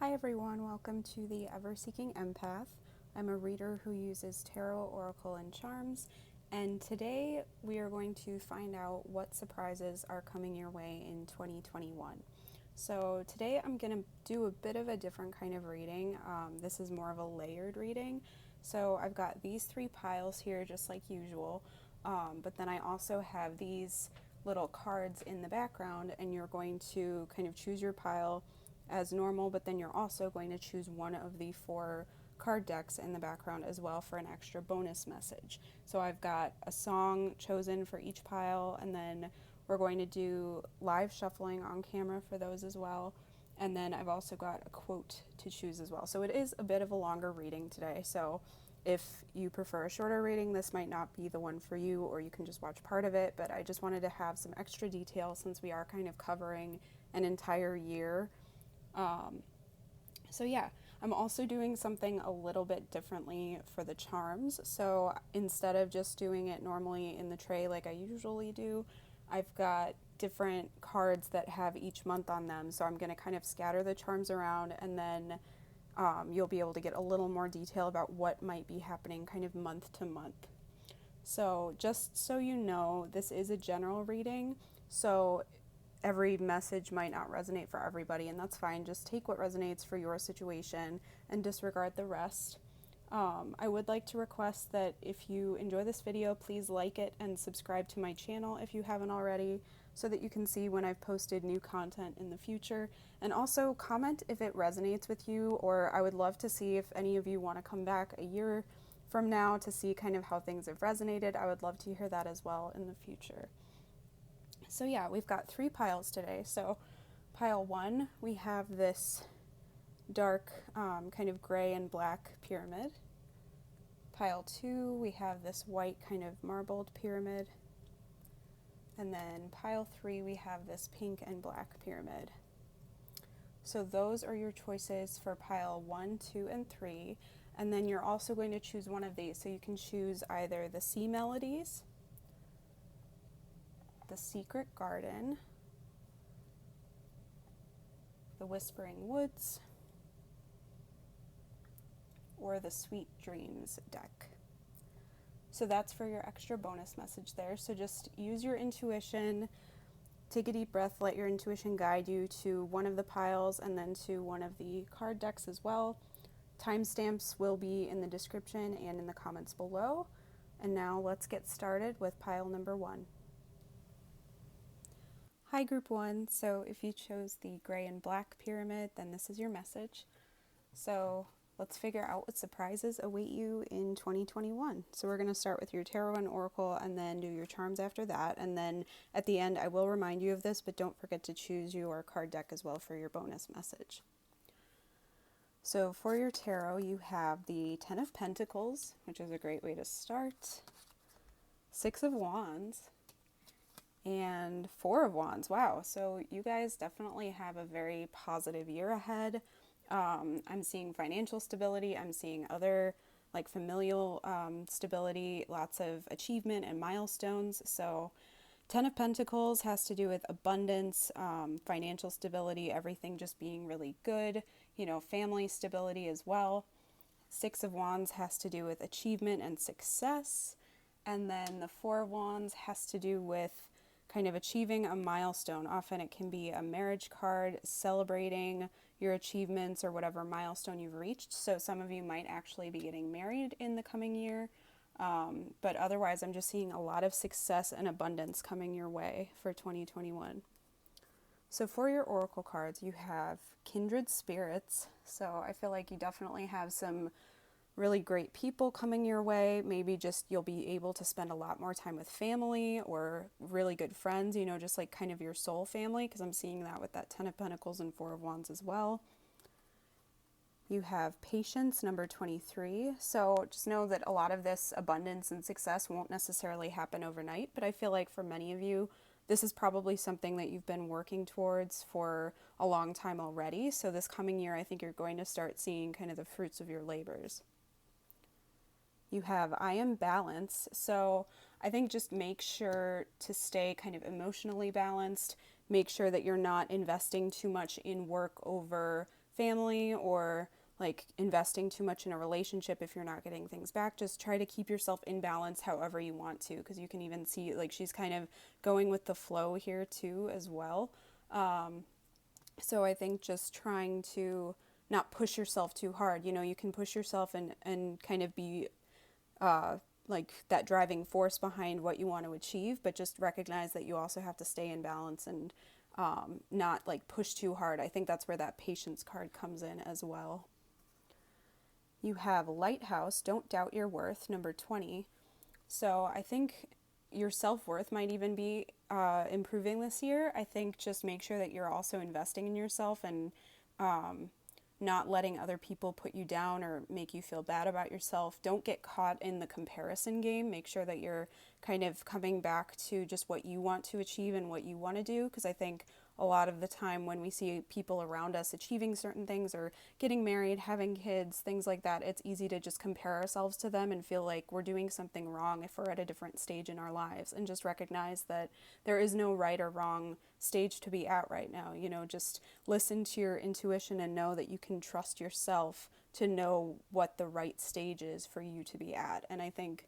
Hi everyone, welcome to the Ever-Seeking Empath. I'm a reader who uses Tarot, Oracle, and Charms, and today we are going to find out what surprises are coming your way in 2021. So today I'm going to do a bit of a different kind of reading. This is more of a layered reading. So I've got these three piles here just like usual, but then I also have these little cards in the background, and you're going to kind of choose your pile as normal, but then you're also going to choose one of the four card decks in the background as well for an extra bonus message. So I've got a song chosen for each pile, and then we're going to do live shuffling on camera for those as well. And then I've also got a quote to choose as well. So it is a bit of a longer reading today. So if you prefer a shorter reading, this might not be the one for you, or you can just watch part of it. But I just wanted to have some extra detail since we are kind of covering an entire year. So yeah, I'm also doing something a little bit differently for the charms. So instead of just doing it normally in the tray like I usually do, I've got different cards that have each month on them. So I'm going to kind of scatter the charms around, and then you'll be able to get a little more detail about what might be happening kind of month to month. So just so you know, this is a general reading. So every message might not resonate for everybody, and that's fine. Just take what resonates for your situation and disregard the rest. I would like to request that if you enjoy this video, please like it and subscribe to my channel if you haven't already, so that you can see when I've posted new content in the future. And also comment if it resonates with you, or I would love to see if any of you want to come back a year from now to see kind of how things have resonated. I would love to hear that as well in the future. So yeah, we've got three piles today. So pile one, we have this dark kind of gray and black pyramid. Pile two, we have this white kind of marbled pyramid. And then pile three, we have this pink and black pyramid. So those are your choices for pile 1, 2, and 3. And then you're also going to choose one of these. So you can choose either the Sea Melodies, the Secret Garden, the Whispering Woods, or the Sweet Dreams deck. So that's for your extra bonus message there. So just use your intuition, take a deep breath, let your intuition guide you to one of the piles and then to one of the card decks as well. Timestamps will be in the description and in the comments below. And now let's get started with pile number 1. Hi group 1, so if you chose the gray and black pyramid, then this is your message. So let's figure out what surprises await you in 2021. So we're going to start with your tarot and oracle and then do your charms after that. And then at the end, I will remind you of this, but don't forget to choose your card deck as well for your bonus message. So for your tarot, you have the 10 of Pentacles, which is a great way to start, 6 of Wands, and 4 of Wands. Wow, so you guys definitely have a very positive year ahead. I'm seeing financial stability. I'm seeing other like familial stability, lots of achievement and milestones. So 10 of Pentacles has to do with abundance, financial stability, everything just being really good, you know, family stability as well. 6 of Wands has to do with achievement and success. And then the 4 of Wands has to do with kind of achieving a milestone. Often it can be a marriage card celebrating your achievements or whatever milestone you've reached. So some of you might actually be getting married in the coming year. But otherwise, I'm just seeing a lot of success and abundance coming your way for 2021. So for your oracle cards, you have Kindred Spirits. So I feel like you definitely have some really great people coming your way. Maybe just you'll be able to spend a lot more time with family or really good friends, you know, just like kind of your soul family, because I'm seeing that with that 10 of Pentacles and 4 of Wands as well. You have Patience, number 23. So just know that a lot of this abundance and success won't necessarily happen overnight, but I feel like for many of you, this is probably something that you've been working towards for a long time already. So this coming year, I think you're going to start seeing kind of the fruits of your labors. You have I am balance. So I think just make sure to stay kind of emotionally balanced. Make sure that you're not investing too much in work over family or like investing too much in a relationship if you're not getting things back. Just try to keep yourself in balance however you want to, because you can even see like she's kind of going with the flow here too as well. So I think just trying to not push yourself too hard. You know, you can push yourself and kind of be like that driving force behind what you want to achieve, but just recognize that you also have to stay in balance and not like push too hard. I think that's where that patience card comes in as well. You have Lighthouse, Don't Doubt Your Worth, number 20. So I think your self-worth might even be improving this year. I think just make sure that you're also investing in yourself and not letting other people put you down or make you feel bad about yourself. Don't get caught in the comparison game. Make sure that you're kind of coming back to just what you want to achieve and what you want to do, because I think a lot of the time when we see people around us achieving certain things or getting married, having kids, things like that, it's easy to just compare ourselves to them and feel like we're doing something wrong if we're at a different stage in our lives, and just recognize that there is no right or wrong stage to be at right now. You know, just listen to your intuition and know that you can trust yourself to know what the right stage is for you to be at. And I think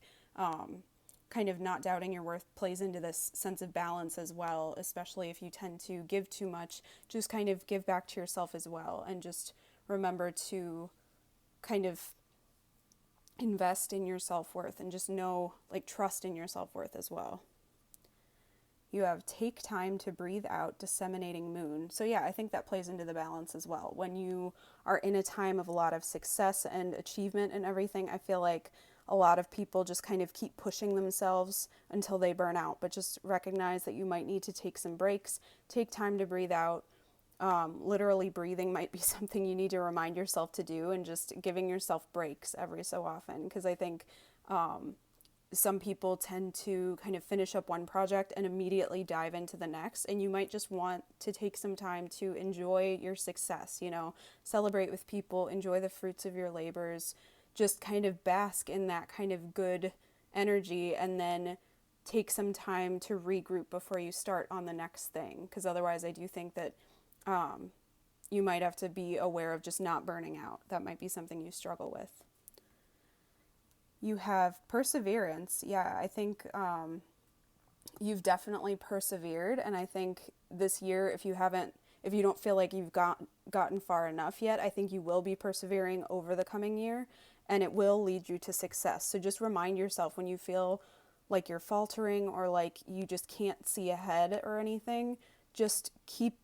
kind of not doubting your worth plays into this sense of balance as well, especially if you tend to give too much. Just kind of give back to yourself as well, and just remember to kind of invest in your self-worth and just know, like, trust in your self-worth as well. You have Take Time to Breathe Out, Disseminating Moon. So yeah, I think that plays into the balance as well. When you are in a time of a lot of success and achievement and everything, I feel like a lot of people just kind of keep pushing themselves until they burn out, but just recognize that you might need to take some breaks, take time to breathe out. Literally breathing might be something you need to remind yourself to do, and just giving yourself breaks every so often, because I think some people tend to kind of finish up one project and immediately dive into the next, and you might just want to take some time to enjoy your success, you know, celebrate with people, enjoy the fruits of your labors, just kind of bask in that kind of good energy, and then take some time to regroup before you start on the next thing, because otherwise I do think that you might have to be aware of just not burning out. That might be something you struggle with. You have Perseverance. Yeah, I think you've definitely persevered, and I think this year, if you don't feel like you've gotten far enough yet, I think you will be persevering over the coming year, and it will lead you to success. So just remind yourself when you feel like you're faltering or like you just can't see ahead or anything, just keep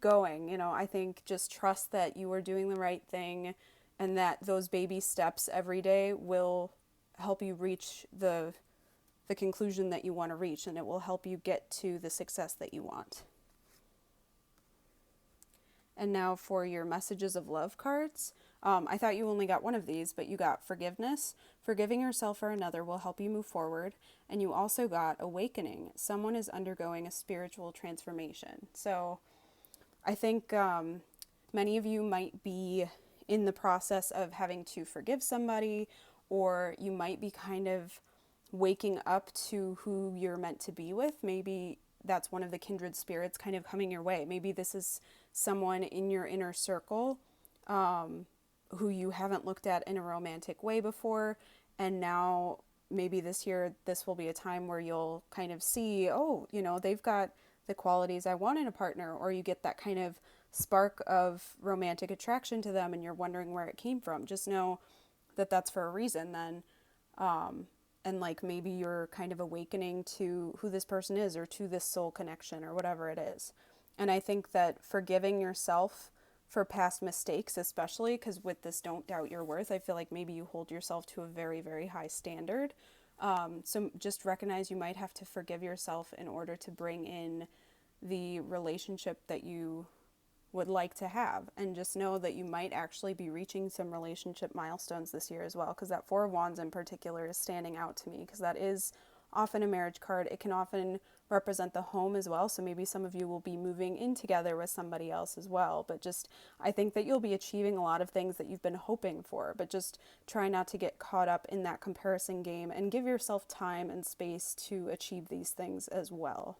going. You know, I think just trust that you are doing the right thing, and that those baby steps every day will help you reach the conclusion that you want to reach, and it will help you get to the success that you want. And now for your Messages of Love cards. I thought you only got one of these, but you got Forgiveness. Forgiving yourself or another will help you move forward. And you also got Awakening. Someone is undergoing a spiritual transformation. So I think many of you might be in the process of having to forgive somebody, or you might be kind of waking up to who you're meant to be with. Maybe that's one of the kindred spirits kind of coming your way. Maybe this is someone in your inner circle who you haven't looked at in a romantic way before, and now maybe this year this will be a time where you'll kind of see, oh, you know, they've got the qualities I want in a partner, or you get that kind of spark of romantic attraction to them and you're wondering where it came from. Just know that that's for a reason then. And like maybe you're kind of awakening to who this person is, or to this soul connection, or whatever it is. And I think that forgiving yourself for past mistakes, especially because with this Don't Doubt Your Worth, I feel like maybe you hold yourself to a very, very high standard. So just recognize you might have to forgive yourself in order to bring in the relationship that you would like to have. And just know that you might actually be reaching some relationship milestones this year as well, because that Four of Wands in particular is standing out to me, because that is often a marriage card. It can often represent the home as well, so maybe some of you will be moving in together with somebody else as well. But just, I think that you'll be achieving a lot of things that you've been hoping for, but just try not to get caught up in that comparison game, and give yourself time and space to achieve these things as well.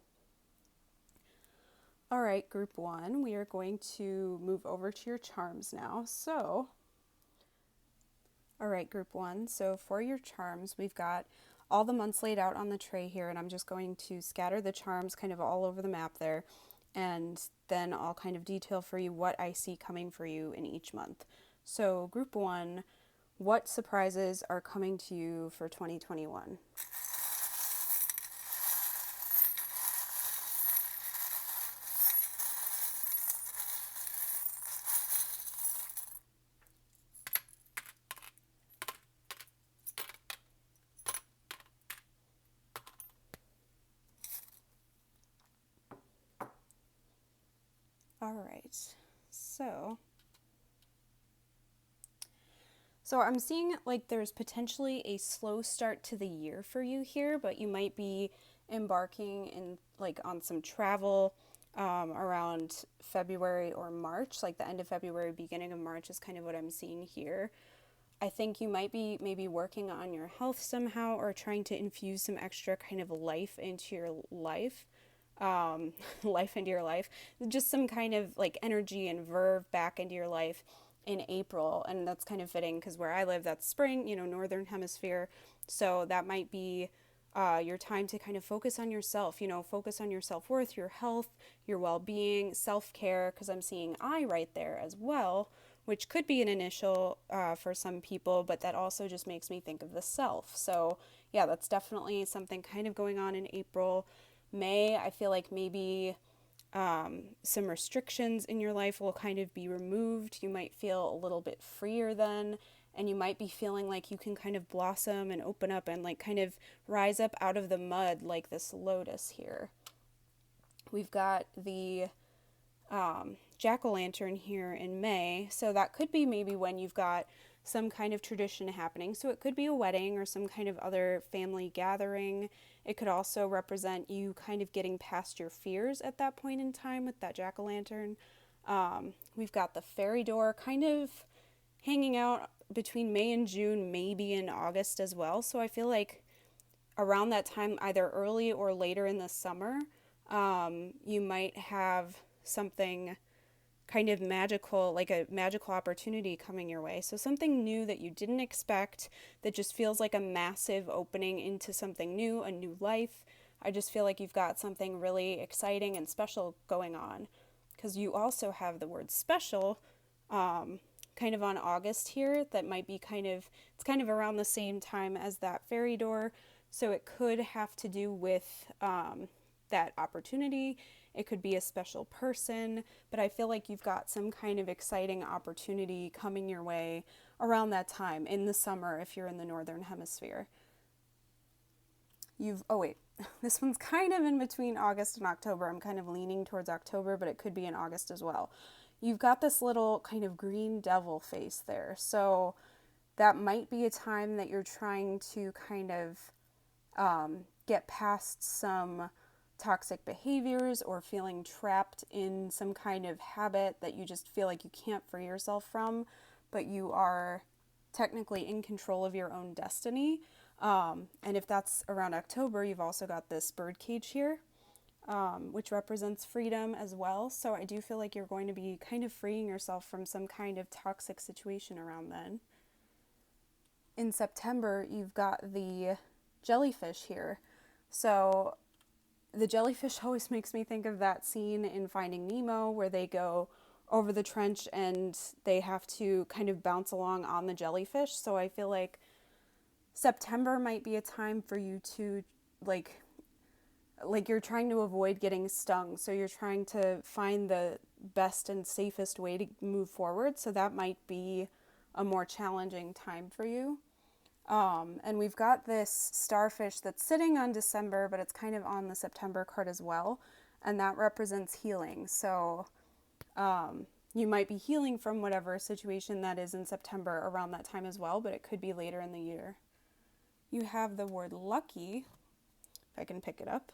All right, group one, we are going to move over to your charms now. So, all right, group one, so for your charms, we've got all the months laid out on the tray here, and I'm just going to scatter the charms kind of all over the map there, and then I'll kind of detail for you what I see coming for you in each month. So, group one, what surprises are coming to you for 2021? All right, so I'm seeing like there's potentially a slow start to the year for you here, but you might be embarking in like on some travel around February or March, like the end of February, beginning of March is kind of what I'm seeing here. I think you might be maybe working on your health somehow or trying to infuse some extra kind of life into your life. Life into your life, just some kind of like energy and verve back into your life in April. And that's kind of fitting because where I live, that's spring, northern hemisphere. So that might be your time to kind of focus on yourself, focus on your self worth, your health, your well being, self care, because I'm seeing I right there as well, which could be an initial for some people, but that also just makes me think of the self. So, yeah, that's definitely something kind of going on in April. May, I feel like maybe some restrictions in your life will kind of be removed. You might feel a little bit freer then, and you might be feeling like you can kind of blossom and open up and like kind of rise up out of the mud like this lotus here. We've got the jack-o'-lantern here in May, so that could be maybe when you've got some kind of tradition happening. So it could be a wedding or some kind of other family gathering. It could also represent you kind of getting past your fears at that point in time with that jack-o'-lantern. We've got the fairy door kind of hanging out between May and June, maybe in August as well. So I feel like around that time, either early or later in the summer, you might have something kind of magical, like a magical opportunity coming your way. So something new that you didn't expect that just feels like a massive opening into something new, a new life. I just feel like you've got something really exciting and special going on because you also have the word special kind of on August here that might be it's kind of around the same time as that fairy door. So it could have to do with that opportunity. It could be a special person, but I feel like you've got some kind of exciting opportunity coming your way around that time in the summer if you're in the northern hemisphere. This one's kind of in between August and October. I'm kind of leaning towards October, but it could be in August as well. You've got this little kind of green devil face there. So that might be a time that you're trying to kind of get past some toxic behaviors or feeling trapped in some kind of habit that you just feel like you can't free yourself from, but you are technically in control of your own destiny. And if that's around October, you've also got this bird cage here, which represents freedom as well. So I do feel like you're going to be kind of freeing yourself from some kind of toxic situation around then. In September, you've got the jellyfish here. So the jellyfish always makes me think of that scene in Finding Nemo where they go over the trench and they have to kind of bounce along on the jellyfish. So I feel like September might be a time for you to like you're trying to avoid getting stung. So you're trying to find the best and safest way to move forward. So that might be a more challenging time for you. And we've got this starfish that's sitting on December, but it's kind of on the September card as well. And that represents healing. So you might be healing from whatever situation that is in September around that time as well, but it could be later in the year. You have the word lucky, if I can pick it up,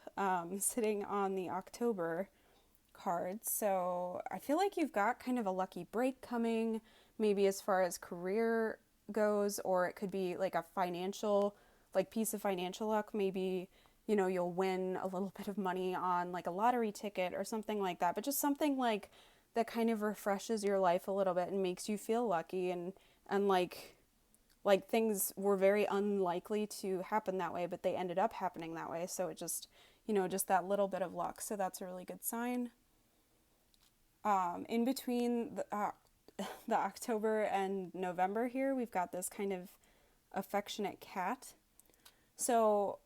sitting on the October card. So I feel like you've got kind of a lucky break coming, maybe as far as career goes, or it could be like a financial, like piece of financial luck. Maybe you know, you'll win a little bit of money on like a lottery ticket or something like that, but just something like that kind of refreshes your life a little bit and makes you feel lucky, and like things were very unlikely to happen that way, but they ended up happening that way. So it just, you know, just that little bit of luck. So that's a really good sign. In between the October and November here, we've got this kind of affectionate cat. So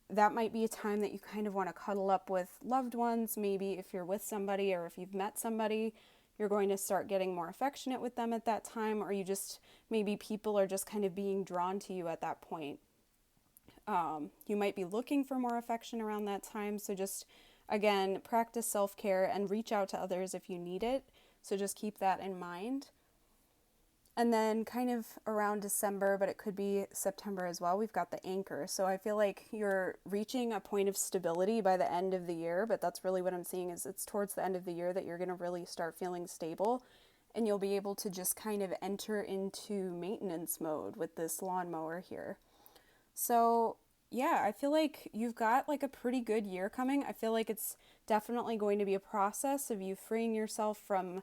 that might be a time that you kind of want to cuddle up with loved ones. Maybe if you're with somebody or if you've met somebody, you're going to start getting more affectionate with them at that time, or you just, maybe people are just kind of being drawn to you at that point. You might be looking for more affection around that time. So just, again, practice self-care and reach out to others if you need it. So just keep that in mind. And then kind of around December, but it could be September as well, we've got the anchor. So I feel like you're reaching a point of stability by the end of the year, but that's really what I'm seeing is it's towards the end of the year that you're going to really start feeling stable, and you'll be able to just kind of enter into maintenance mode with this lawnmower here. So yeah, I feel like you've got like a pretty good year coming. I feel like it's definitely going to be a process of you freeing yourself from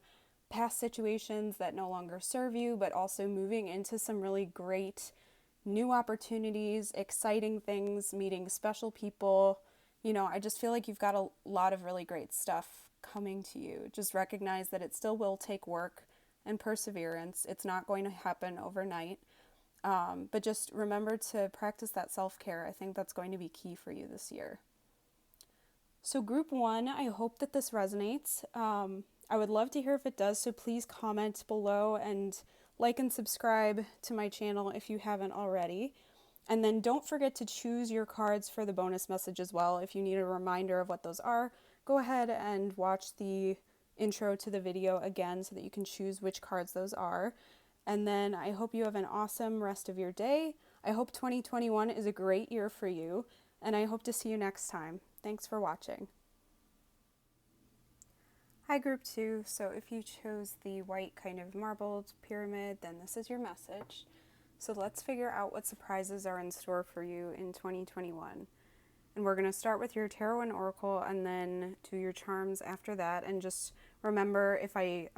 past situations that no longer serve you, but also moving into some really great new opportunities, exciting things, meeting special people. You know, I just feel like you've got a lot of really great stuff coming to you. Just recognize that it still will take work and perseverance. It's not going to happen overnight. But just remember to practice that self-care. I think that's going to be key for you this year. So group 1, I hope that this resonates. I would love to hear if it does, so please comment below and like and subscribe to my channel if you haven't already. And then don't forget to choose your cards for the bonus message as well. If you need a reminder of what those are, go ahead and watch the intro to the video again so that you can choose which cards those are. And then I hope you have an awesome rest of your day. I hope 2021 is a great year for you, and I hope to see you next time. Thanks for watching. Hi group 2, so if you chose the white kind of marbled pyramid, then this is your message. So let's figure out what surprises are in store for you in 2021. And we're going to start with your tarot and oracle and then do your charms after that. And just remember, if I'm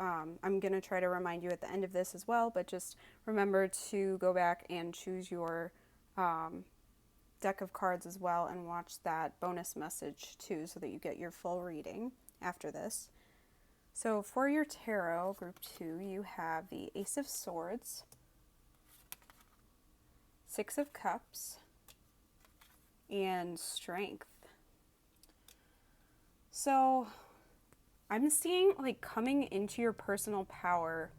going to try to remind you at the end of this as well, but just remember to go back and choose your deck of cards as well and watch that bonus message too so that you get your full reading after this. So for your tarot, group 2, you have the Ace of Swords, Six of Cups, and Strength. So I'm seeing like coming into your personal power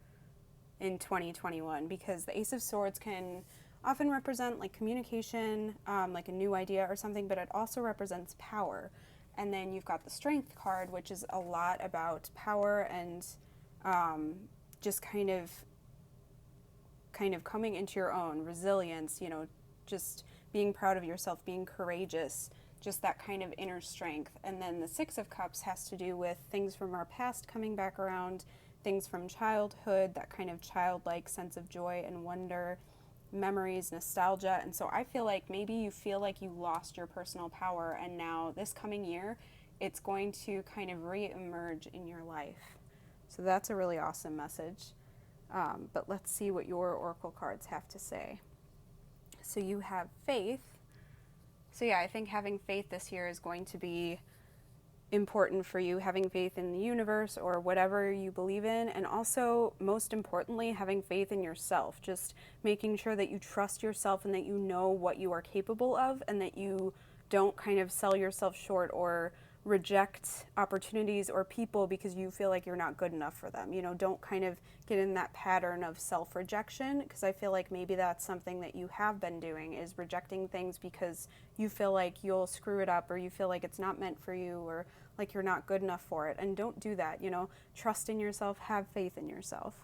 in 2021, because the Ace of Swords can often represent like communication, like a new idea or something, but it also represents power. And then you've got the Strength card, which is a lot about power and just kind of coming into your own, resilience, you know, just being proud of yourself, being courageous, just that kind of inner strength. And then the Six of Cups has to do with things from our past coming back around, things from childhood, that kind of childlike sense of joy and wonder, memories, nostalgia. And so I feel like maybe you feel like you lost your personal power, and now this coming year it's going to kind of re-emerge in your life. So that's a really awesome message. But let's see what your oracle cards have to say. So you have faith. So yeah, I think having faith this year is going to be important for you, having faith in the universe or whatever you believe in, and also most importantly having faith in yourself, just making sure that you trust yourself and that you know what you are capable of, and that you don't kind of sell yourself short or reject opportunities or people because you feel like you're not good enough for them. You know, don't kind of get in that pattern of self-rejection, because I feel like maybe that's something that you have been doing, is rejecting things because you feel like you'll screw it up, or you feel like it's not meant for you, or like you're not good enough for it. And don't do that, you know, trust in yourself, have faith in yourself.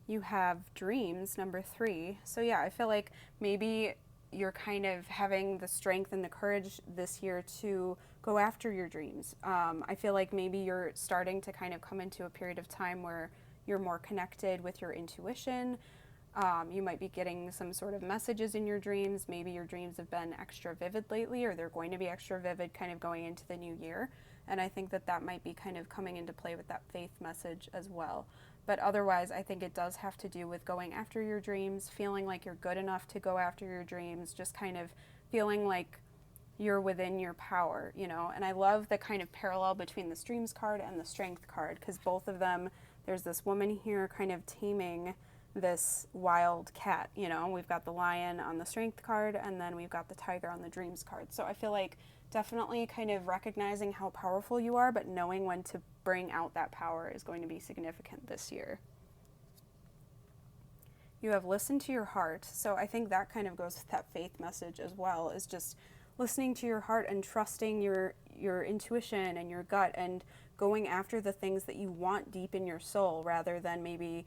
You have dreams, number 3. So yeah, I feel like maybe you're kind of having the strength and the courage this year to go after your dreams. I feel like maybe you're starting to kind of come into a period of time where you're more connected with your intuition. You might be getting some sort of messages in your dreams. Maybe your dreams have been extra vivid lately, or they're going to be extra vivid kind of going into the new year. And I think that that might be kind of coming into play with that faith message as well. But otherwise, I think it does have to do with going after your dreams, feeling like you're good enough to go after your dreams, just kind of feeling like you're within your power, you know. And I love the kind of parallel between the Streams card and the Strength card, because both of them, there's this woman here kind of taming this wild cat, you know. We've got the lion on the Strength card, and then we've got the tiger on the Dreams card. So I feel like definitely kind of recognizing how powerful you are, but knowing when to bring out that power is going to be significant this year. You have listened to your heart. So I think that kind of goes with that faith message as well, is just listening to your heart and trusting your intuition and your gut, and going after the things that you want deep in your soul, rather than maybe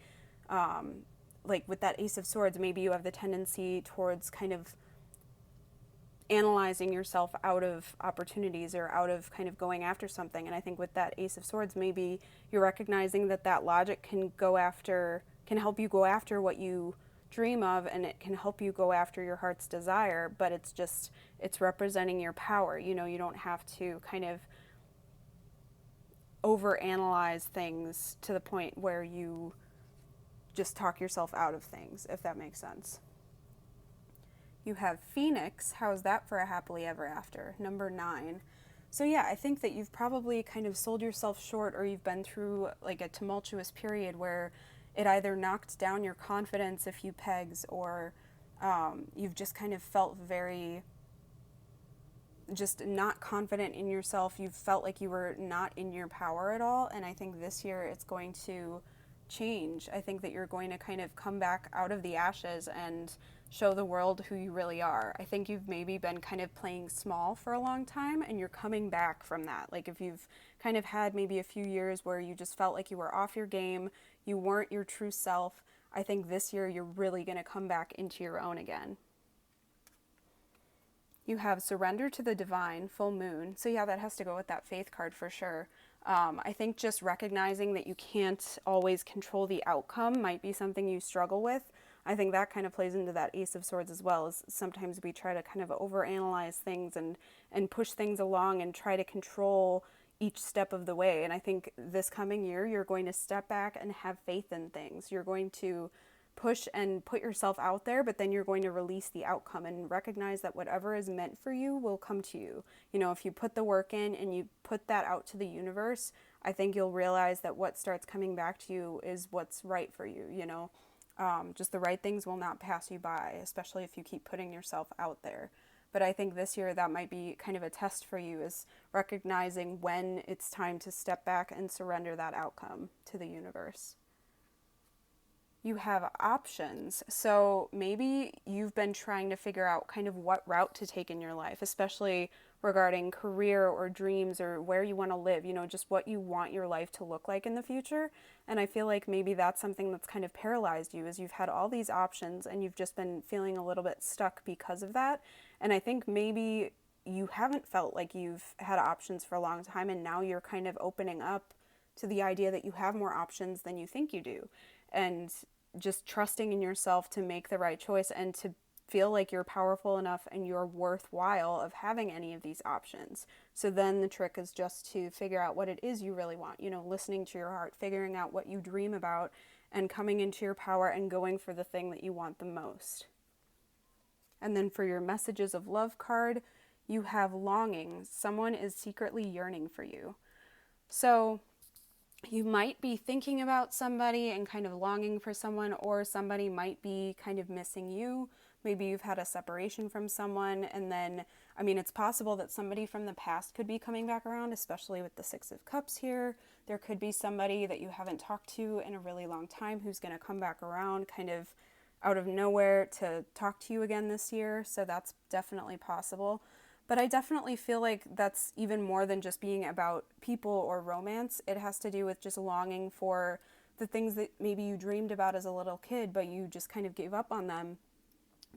like with that Ace of Swords, maybe you have the tendency towards kind of analyzing yourself out of opportunities or out of kind of going after something. And I think with that Ace of Swords, maybe you're recognizing that that logic can help you go after what you dream of, and it can help you go after your heart's desire, but it's representing your power. You know, you don't have to kind of overanalyze things to the point where you just talk yourself out of things, if that makes sense. You have Phoenix. How's that for a happily ever after? Number 9. So yeah, I think that you've probably kind of sold yourself short, or you've been through like a tumultuous period where it either knocked down your confidence a few pegs, or you've just kind of felt very just not confident in yourself. You've felt like you were not in your power at all. And I think this year it's going to change. I think that you're going to kind of come back out of the ashes and show the world who you really are. I think you've maybe been kind of playing small for a long time, and you're coming back from that. Like if you've kind of had maybe a few years where you just felt like you were off your game, you weren't your true self, I think this year you're really going to come back into your own again. You have Surrender to the Divine, Full Moon. So yeah, that has to go with that faith card for sure. I think just recognizing that you can't always control the outcome might be something you struggle with. I think that kind of plays into that Ace of Swords as well, as sometimes we try to kind of overanalyze things and push things along and try to control each step of the way. And I think this coming year, you're going to step back and have faith in things. You're going to push and put yourself out there, but then you're going to release the outcome and recognize that whatever is meant for you will come to you. You know, if you put the work in and you put that out to the universe, I think you'll realize that what starts coming back to you is what's right for you, you know. Just the right things will not pass you by, especially if you keep putting yourself out there. But I think this year that might be kind of a test for you, is recognizing when it's time to step back and surrender that outcome to the universe. You have options. So maybe you've been trying to figure out kind of what route to take in your life, especially regarding career or dreams or where you want to live, you know, just what you want your life to look like in the future. And I feel like maybe that's something that's kind of paralyzed you, is you've had all these options and you've just been feeling a little bit stuck because of that. And I think maybe you haven't felt like you've had options for a long time, and now you're kind of opening up to the idea that you have more options than you think you do. And just trusting in yourself to make the right choice and to feel like you're powerful enough and you're worthwhile of having any of these options. So then the trick is just to figure out what it is you really want, you know, listening to your heart, figuring out what you dream about, and coming into your power and going for the thing that you want the most. And then for your Messages of Love card, you have Longing. Someone is secretly yearning for you. So you might be thinking about somebody and kind of longing for someone, or somebody might be kind of missing you. Maybe you've had a separation from someone, and then, I mean, it's possible that somebody from the past could be coming back around, especially with the Six of Cups here. There could be somebody that you haven't talked to in a really long time who's going to come back around kind of out of nowhere to talk to you again this year. So that's definitely possible. But I definitely feel like that's even more than just being about people or romance. It has to do with just longing for the things that maybe you dreamed about as a little kid, but you just kind of gave up on them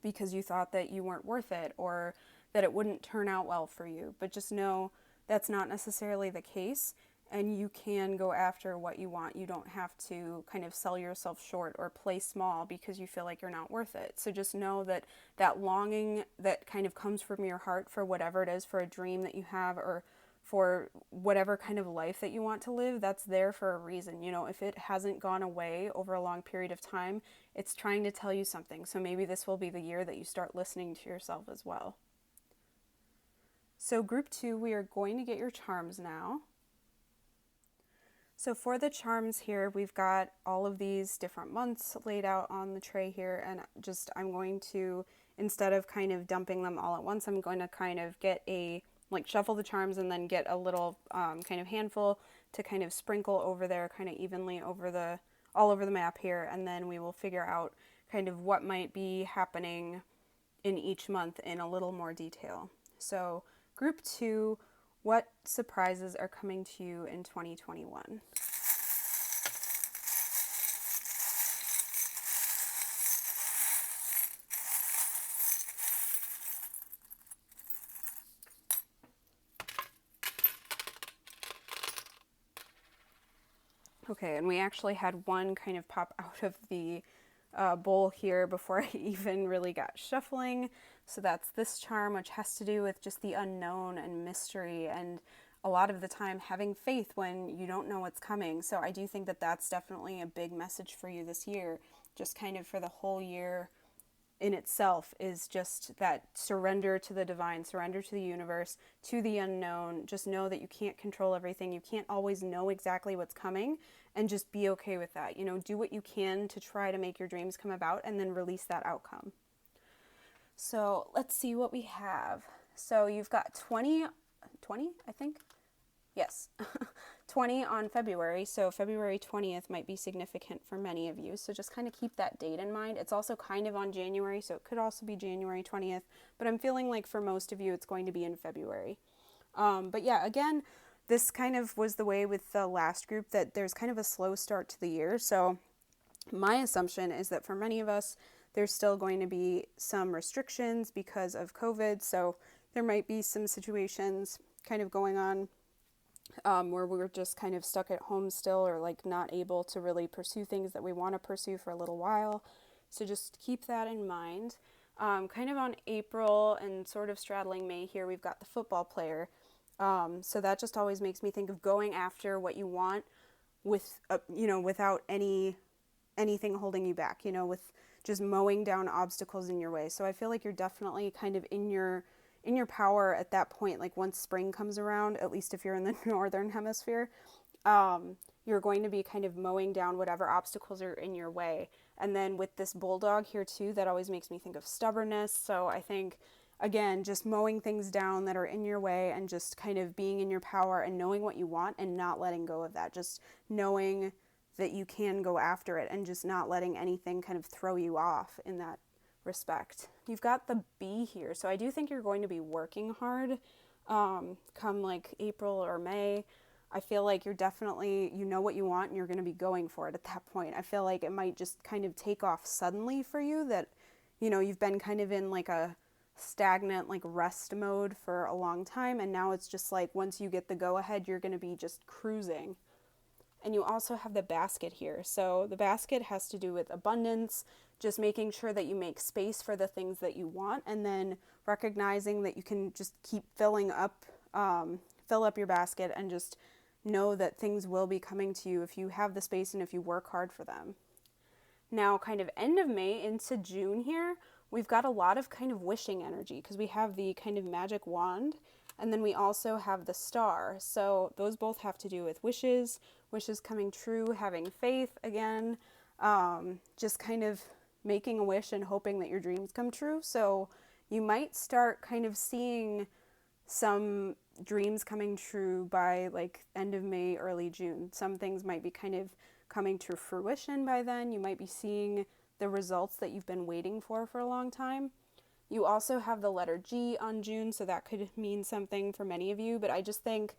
because you thought that you weren't worth it, or that it wouldn't turn out well for you. But just know that's not necessarily the case. and you can go after what you want. You don't have to kind of sell yourself short or play small because you feel like you're not worth it. So just know that that longing that kind of comes from your heart for whatever it is, for a dream that you have, or for whatever kind of life that you want to live, that's there for a reason. You know, if it hasn't gone away over a long period of time, it's trying to tell you something. So maybe this will be the year that you start listening to yourself as well. So group 2, we are going to get your charms now. So for the charms here, we've got all of these different months laid out on the tray here, and I'm going to, instead of kind of dumping them all at once, I'm going to kind of get shuffle the charms and then get a little kind of handful to kind of sprinkle over there kind of evenly all over the map here, and then we will figure out kind of what might be happening in each month in a little more detail. So group 2, what surprises are coming to you in 2021? Okay, and we actually had one kind of pop out of the bowl here before I even really got shuffling. So that's this charm, which has to do with just the unknown and mystery, and a lot of the time having faith when you don't know what's coming. So I do think that that's definitely a big message for you this year, just kind of for the whole year in itself, is just that surrender to the divine, surrender to the universe, to the unknown. Just know that you can't control everything. You can't always know exactly what's coming, and just be okay with that. You know, do what you can to try to make your dreams come about, and then release that outcome. So let's see what we have. So you've got 20, I think? Yes, 20 on February. So February 20th might be significant for many of you. So just kind of keep that date in mind. It's also kind of on January, so it could also be January 20th. But I'm feeling like for most of you, it's going to be in February. But yeah, again, this kind of was the way with the last group, that there's kind of a slow start to the year. So my assumption is that for many of us, there's still going to be some restrictions because of COVID. So there might be some situations kind of going on where we're just kind of stuck at home still, or like not able to really pursue things that we want to pursue for a little while. So just keep that in mind. Kind of on April and sort of straddling May here, we've got the football player. So that just always makes me think of going after what you want with, without anything holding you back, with just mowing down obstacles in your way. So I feel like you're definitely kind of in your power at that point. Like once spring comes around, at least if you're in the northern hemisphere, you're going to be kind of mowing down whatever obstacles are in your way. And then with this bulldog here too, that always makes me think of stubbornness. So I think, again, just mowing things down that are in your way, and just kind of being in your power and knowing what you want and not letting go of that. Just knowing that you can go after it, and just not letting anything kind of throw you off in that respect. You've got the bee here, so I do think you're going to be working hard come like April or May. I feel like you're definitely, you know what you want, and you're going to be going for it at that point. I feel like it might just kind of take off suddenly for you, that, you've been kind of in like a stagnant, like rest mode for a long time, and now it's just like once you get the go ahead, you're going to be just cruising. And you also have the basket here. So the basket has to do with abundance, just making sure that you make space for the things that you want, and then recognizing that you can just keep fill up your basket, and just know that things will be coming to you if you have the space and if you work hard for them. Now, kind of end of May into June here, we've got a lot of kind of wishing energy, because we have the kind of magic wand, and then we also have the star. So those both have to do with wishes coming true, having faith again, just kind of making a wish and hoping that your dreams come true. So you might start kind of seeing some dreams coming true by like end of May, early June. Some things might be kind of coming to fruition by then. You might be seeing the results that you've been waiting for a long time. You also have the letter G on June, so that could mean something for many of you, but I just think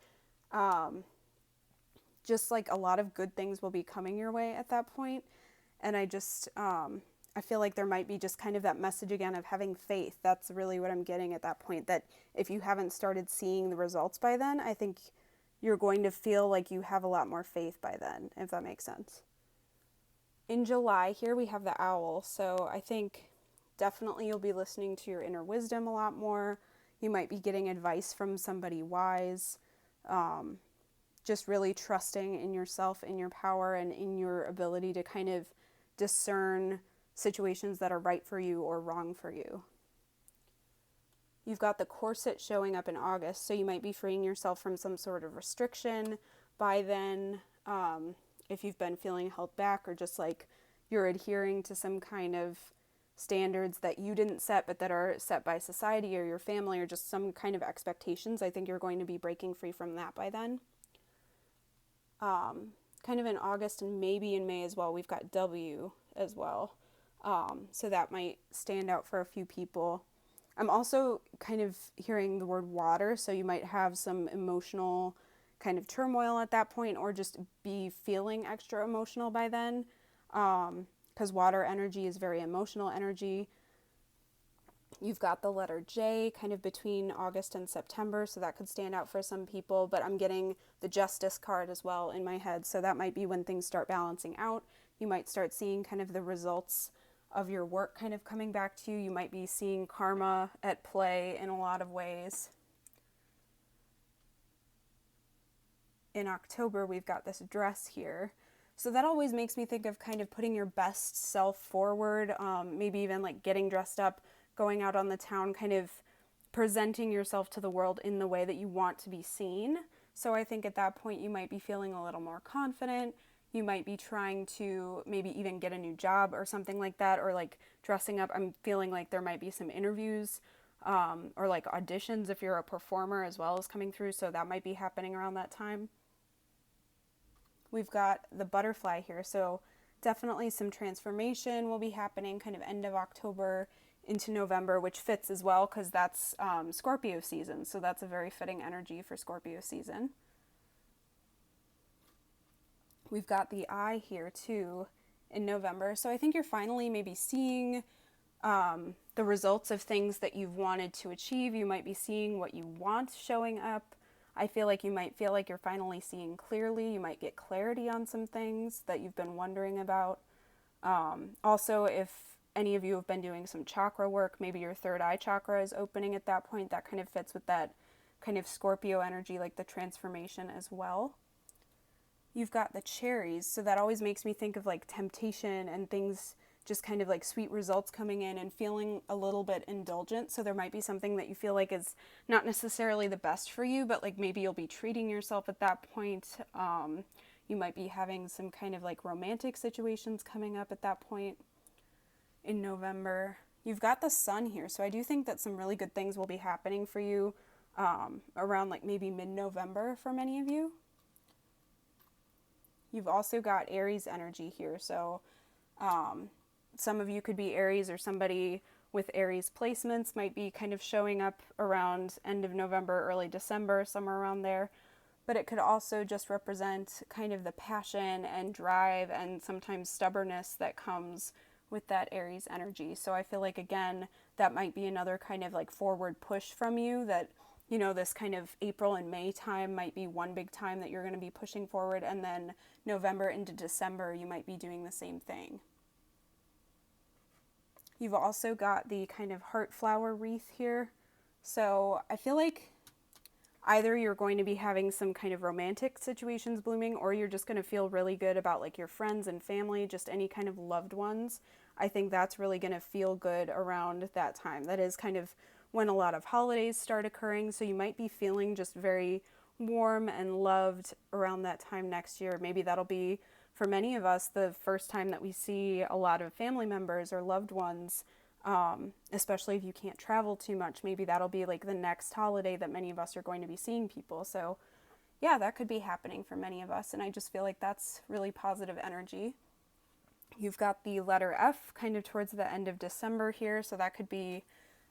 just like a lot of good things will be coming your way at that point. And I just, I feel like there might be just kind of that message again of having faith. That's really what I'm getting at that point, that if you haven't started seeing the results by then, I think you're going to feel like you have a lot more faith by then, if that makes sense. In July here we have the owl, so I think definitely you'll be listening to your inner wisdom a lot more. You might be getting advice from somebody wise. Just really trusting in yourself, in your power, and in your ability to kind of discern situations that are right for you or wrong for you. You've got the corset showing up in August, so you might be freeing yourself from some sort of restriction by then, if you've been feeling held back, or just like you're adhering to some kind of standards that you didn't set but that are set by society or your family, or just some kind of expectations. I think you're going to be breaking free from that by then. Kind of in August and maybe in May as well, we've got W as well. So that might stand out for a few people. I'm also kind of hearing the word water, so you might have some emotional kind of turmoil at that point, or just be feeling extra emotional by then, because water energy is very emotional energy. You've got the letter J kind of between August and September, so that could stand out for some people, but I'm getting the Justice card as well in my head, so that might be when things start balancing out. You might start seeing kind of the results of your work kind of coming back to you. You might be seeing karma at play in a lot of ways. In October, we've got this dress here. So that always makes me think of kind of putting your best self forward, maybe even like getting dressed up, going out on the town, kind of presenting yourself to the world in the way that you want to be seen. So I think at that point you might be feeling a little more confident. You might be trying to maybe even get a new job or something like that, or like dressing up. I'm feeling like there might be some interviews or like auditions if you're a performer as well as coming through. So that might be happening around that time. We've got the butterfly here. So definitely some transformation will be happening kind of end of October into November, which fits as well because that's Scorpio season. So that's a very fitting energy for Scorpio season. We've got the eye here too in November. So I think you're finally maybe seeing the results of things that you've wanted to achieve. You might be seeing what you want showing up. I feel like you might feel like you're finally seeing clearly. You might get clarity on some things that you've been wondering about. Also, if any of you have been doing some chakra work, maybe your third eye chakra is opening at that point. That kind of fits with that kind of Scorpio energy, like the transformation as well. You've got the cherries, so that always makes me think of like temptation and things, just kind of like sweet results coming in and feeling a little bit indulgent. So there might be something that you feel like is not necessarily the best for you, but like maybe you'll be treating yourself at that point. You might be having some kind of like romantic situations coming up at that point in November. You've got the sun here, so I do think that some really good things will be happening for you around like maybe mid-November for many of you. You've also got Aries energy here, so some of you could be Aries, or somebody with Aries placements might be kind of showing up around end of November, early December, somewhere around there. But it could also just represent kind of the passion and drive and sometimes stubbornness that comes with that Aries energy. So I feel like, again, that might be another kind of like forward push from you, that, you know, this kind of April and May time might be one big time that you're going to be pushing forward, and then November into December you might be doing the same thing. You've also got the kind of heart flower wreath here. So I feel like either you're going to be having some kind of romantic situations blooming, or you're just going to feel really good about like your friends and family, just any kind of loved ones. I think that's really going to feel good around that time. That is kind of when a lot of holidays start occurring, so you might be feeling just very warm and loved around that time next year. Maybe that'll be, for many of us, the first time that we see a lot of family members or loved ones, especially if you can't travel too much. Maybe that'll be like the next holiday that many of us are going to be seeing people. So yeah, that could be happening for many of us, and I just feel like that's really positive energy. You've got the letter F kind of towards the end of December here, so that could be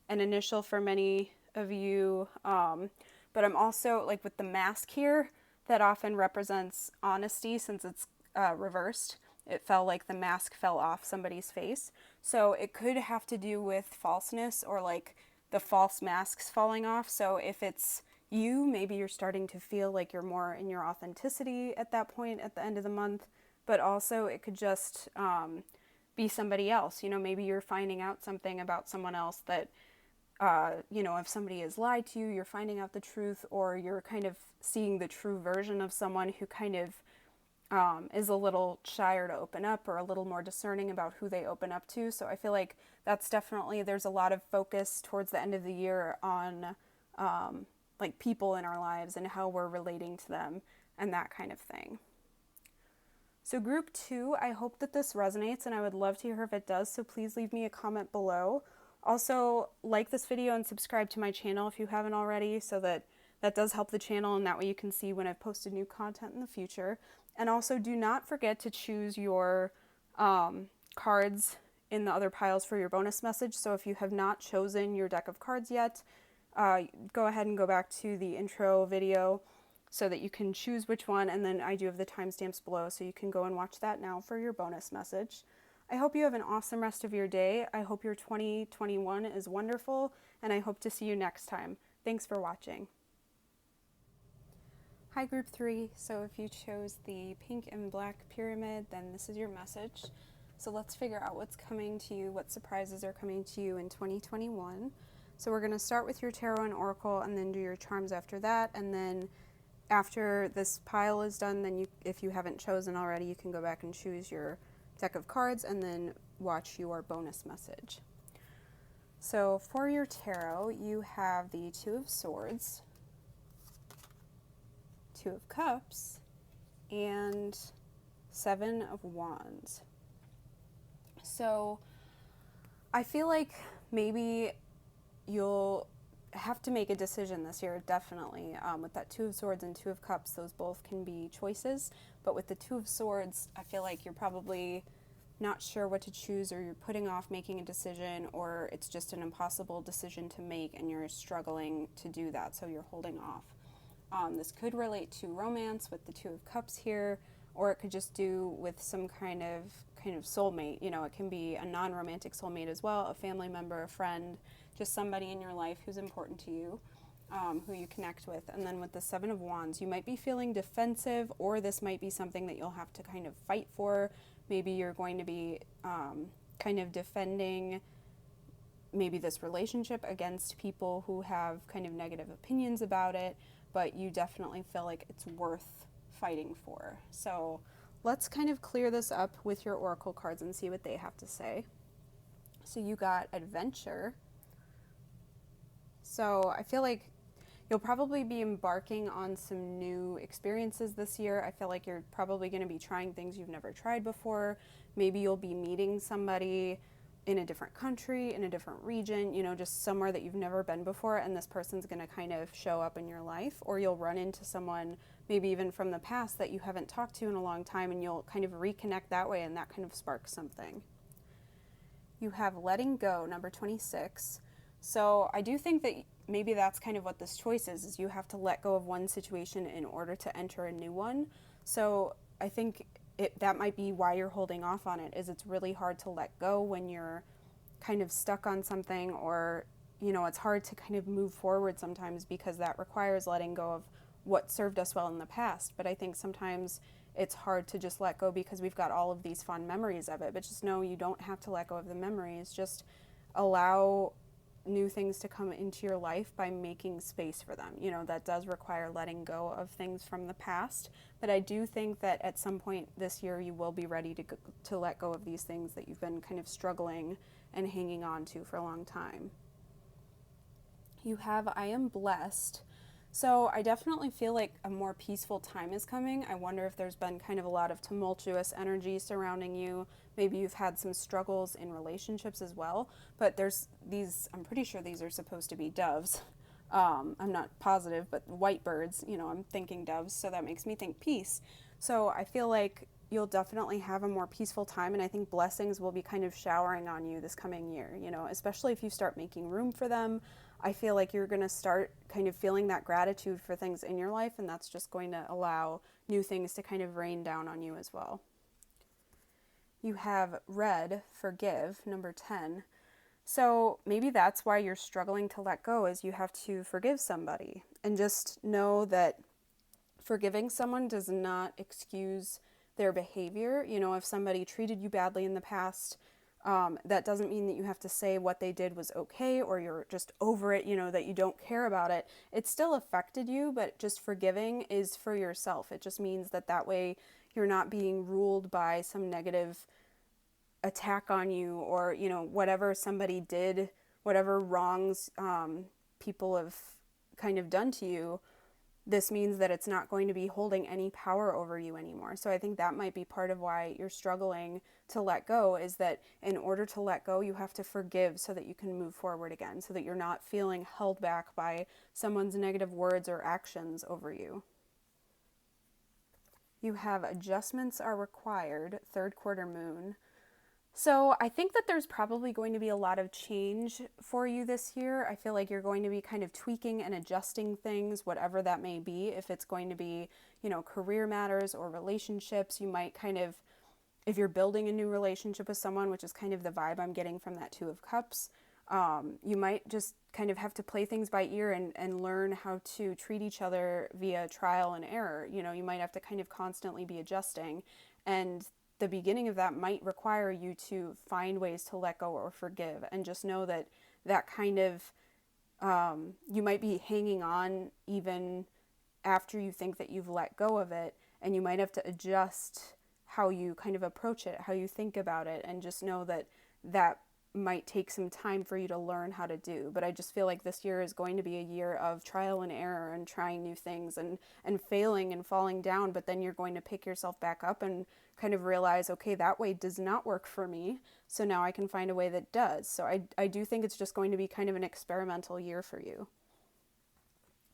an initial for many of you. But I'm also, like with the mask here, that often represents honesty since it's reversed. It felt like the mask fell off somebody's face. So it could have to do with falseness, or like the false masks falling off. So if it's, maybe you're starting to feel like you're more in your authenticity at that point at the end of the month, but also it could just be somebody else. Maybe you're finding out something about someone else that, if somebody has lied to you, you're finding out the truth, or you're kind of seeing the true version of someone who kind of is a little shyer to open up, or a little more discerning about who they open up to. So I feel like that's definitely, there's a lot of focus towards the end of the year on like people in our lives and how we're relating to them and that kind of thing. So group 2, I hope that this resonates, and I would love to hear if it does, so please leave me a comment below. Also, like this video and subscribe to my channel if you haven't already, so that does help the channel, and that way you can see when I've posted new content in the future. And also, do not forget to choose your cards in the other piles for your bonus message. So if you have not chosen your deck of cards yet, go ahead and go back to the intro video so that you can choose which one, and then I do have the timestamps below, so you can go and watch that now for your bonus message. I hope you have an awesome rest of your day. I hope your 2021 is wonderful, and I hope to see you next time. Thanks for watching. Hi group 3, so if you chose the pink and black pyramid, then this is your message. So let's figure out what's coming to you, what surprises are coming to you in 2021. So we're going to start with your tarot and oracle, and then do your charms after that, and then after this pile is done, then if you haven't chosen already, you can go back and choose your deck of cards and then watch your bonus message. So for your tarot, you have the 2 of Swords, 2 of Cups, and 7 of Wands. So I feel like maybe you'll have to make a decision this year, definitely. With that 2 of Swords and 2 of Cups, those both can be choices. But with the 2 of Swords, I feel like you're probably not sure what to choose, or you're putting off making a decision, or it's just an impossible decision to make and you're struggling to do that, so you're holding off. This could relate to romance with the 2 of Cups here, or it could just do with some kind of soulmate. It can be a non-romantic soulmate as well, a family member, a friend, just somebody in your life who's important to you, who you connect with. And then with the 7 of Wands, you might be feeling defensive, or this might be something that you'll have to kind of fight for. Maybe you're going to be kind of defending maybe this relationship against people who have kind of negative opinions about it, but you definitely feel like it's worth fighting for. So let's kind of clear this up with your oracle cards and see what they have to say. So you got Adventure. So I feel like you'll probably be embarking on some new experiences this year. I feel like you're probably going to be trying things you've never tried before. Maybe you'll be meeting somebody in a different country, in a different region, just somewhere that you've never been before, and this person's going to kind of show up in your life. Or you'll run into someone maybe even from the past that you haven't talked to in a long time, and you'll kind of reconnect that way, and that kind of sparks something. You have Letting Go, number 26. So I do think that maybe that's kind of what this choice is you have to let go of one situation in order to enter a new one. So I think that might be why you're holding off on it, is it's really hard to let go when you're kind of stuck on something, or, it's hard to kind of move forward sometimes, because that requires letting go of what served us well in the past. But I think sometimes it's hard to just let go because we've got all of these fond memories of it. But just know you don't have to let go of the memories. Just allow new things to come into your life by making space for them. That does require letting go of things from the past, but I do think that at some point this year you will be ready to let go of these things that you've been kind of struggling and hanging on to for a long time. You have I Am Blessed. So I definitely feel like a more peaceful time is coming. I wonder if there's been kind of a lot of tumultuous energy surrounding you. Maybe you've had some struggles in relationships as well. But there's these, I'm pretty sure these are supposed to be doves. I'm not positive, but white birds, I'm thinking doves, so that makes me think peace. So I feel like you'll definitely have a more peaceful time, and I think blessings will be kind of showering on you this coming year, especially if you start making room for them. I feel like you're going to start kind of feeling that gratitude for things in your life, and that's just going to allow new things to kind of rain down on you as well. You have Red, Forgive, number 10. So maybe that's why you're struggling to let go, is you have to forgive somebody. And just know that forgiving someone does not excuse their behavior. You know, if somebody treated you badly in the past, that doesn't mean that you have to say what they did was okay or you're just over it, you know, that you don't care about it. It still affected you, but just forgiving is for yourself. It just means that that way you're not being ruled by some negative attack on you, or, you know, whatever somebody did, whatever wrongs people have kind of done to you. This means that it's not going to be holding any power over you anymore. So I think that might be part of why you're struggling to let go, is that in order to let go, you have to forgive so that you can move forward again, so that you're not feeling held back by someone's negative words or actions over you. You have adjustments are required, third quarter moon. So I think that there's probably going to be a lot of change for you this year. I feel like you're going to be kind of tweaking and adjusting things, whatever that may be. If it's going to be, you know, career matters or relationships, you might kind of, if you're building a new relationship with someone, which is kind of the vibe I'm getting from that Two of Cups, you might just kind of have to play things by ear and learn how to treat each other via trial and error. You know, you might have to kind of constantly be adjusting, and the beginning of that might require you to find ways to let go or forgive, and just know that that kind of, you might be hanging on even after you think that you've let go of it, and you might have to adjust how you kind of approach it, how you think about it, and just know that that might take some time for you to learn how to do. But I just feel like this year is going to be a year of trial and error and trying new things and failing and falling down, but then you're going to pick yourself back up and kind of realize, okay, that way does not work for me, so now I can find a way that does. So I do think it's just going to be kind of an experimental year for you.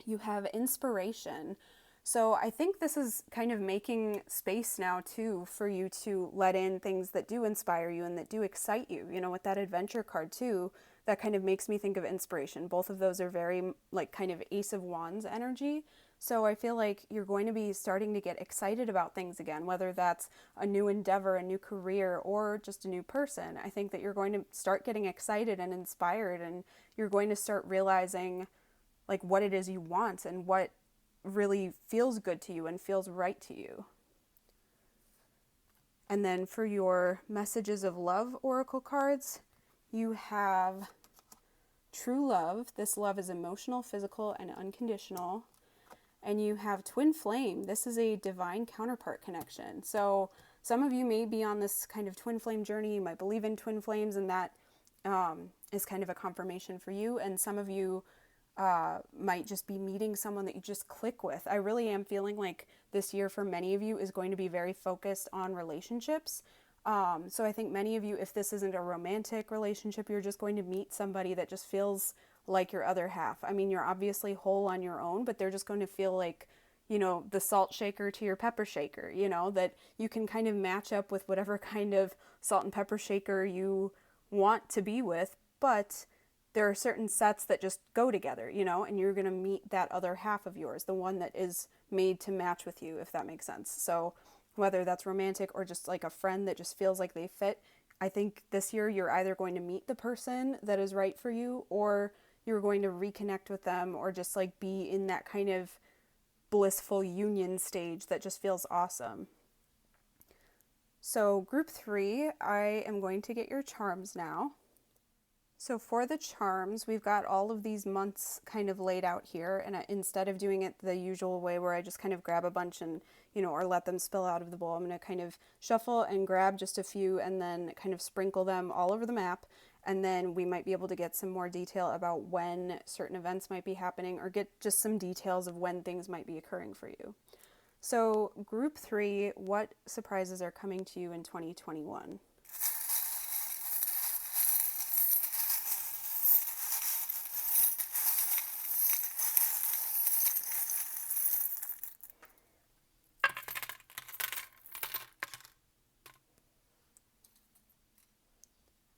You have inspiration. So I think this is kind of making space now too for you to let in things that do inspire you and that do excite you. You know, with that adventure card too, that kind of makes me think of inspiration. Both of those are very like kind of Ace of Wands energy. So I feel like you're going to be starting to get excited about things again, whether that's a new endeavor, a new career, or just a new person. I think that you're going to start getting excited and inspired, and you're going to start realizing like what it is you want and what really feels good to you and feels right to you. And then for your messages of love oracle cards, you have true love. This love is emotional, physical, and unconditional. And you have twin flame. This is a divine counterpart connection. So some of you may be on this kind of twin flame journey. You might believe in twin flames, and that is kind of a confirmation for you. And some of you might just be meeting someone that you just click with. I really am feeling like this year for many of you is going to be very focused on relationships. So I think many of you, if this isn't a romantic relationship, you're just going to meet somebody that just feels like your other half. I mean, you're obviously whole on your own, but they're just going to feel like, you know, the salt shaker to your pepper shaker, you know, that you can kind of match up with whatever kind of salt and pepper shaker you want to be with, but there are certain sets that just go together, you know, and you're going to meet that other half of yours, the one that is made to match with you, if that makes sense. So whether that's romantic or just like a friend that just feels like they fit, I think this year you're either going to meet the person that is right for you, or you're going to reconnect with them, or just like be in that kind of blissful union stage that just feels awesome. So group 3, I am going to get your charms now. So for the charms, we've got all of these months kind of laid out here, and instead of doing it the usual way where I just kind of grab a bunch and, you know, or let them spill out of the bowl, I'm going to kind of shuffle and grab just a few and then kind of sprinkle them all over the map, and then we might be able to get some more detail about when certain events might be happening, or get just some details of when things might be occurring for you. So group 3, what surprises are coming to you in 2021?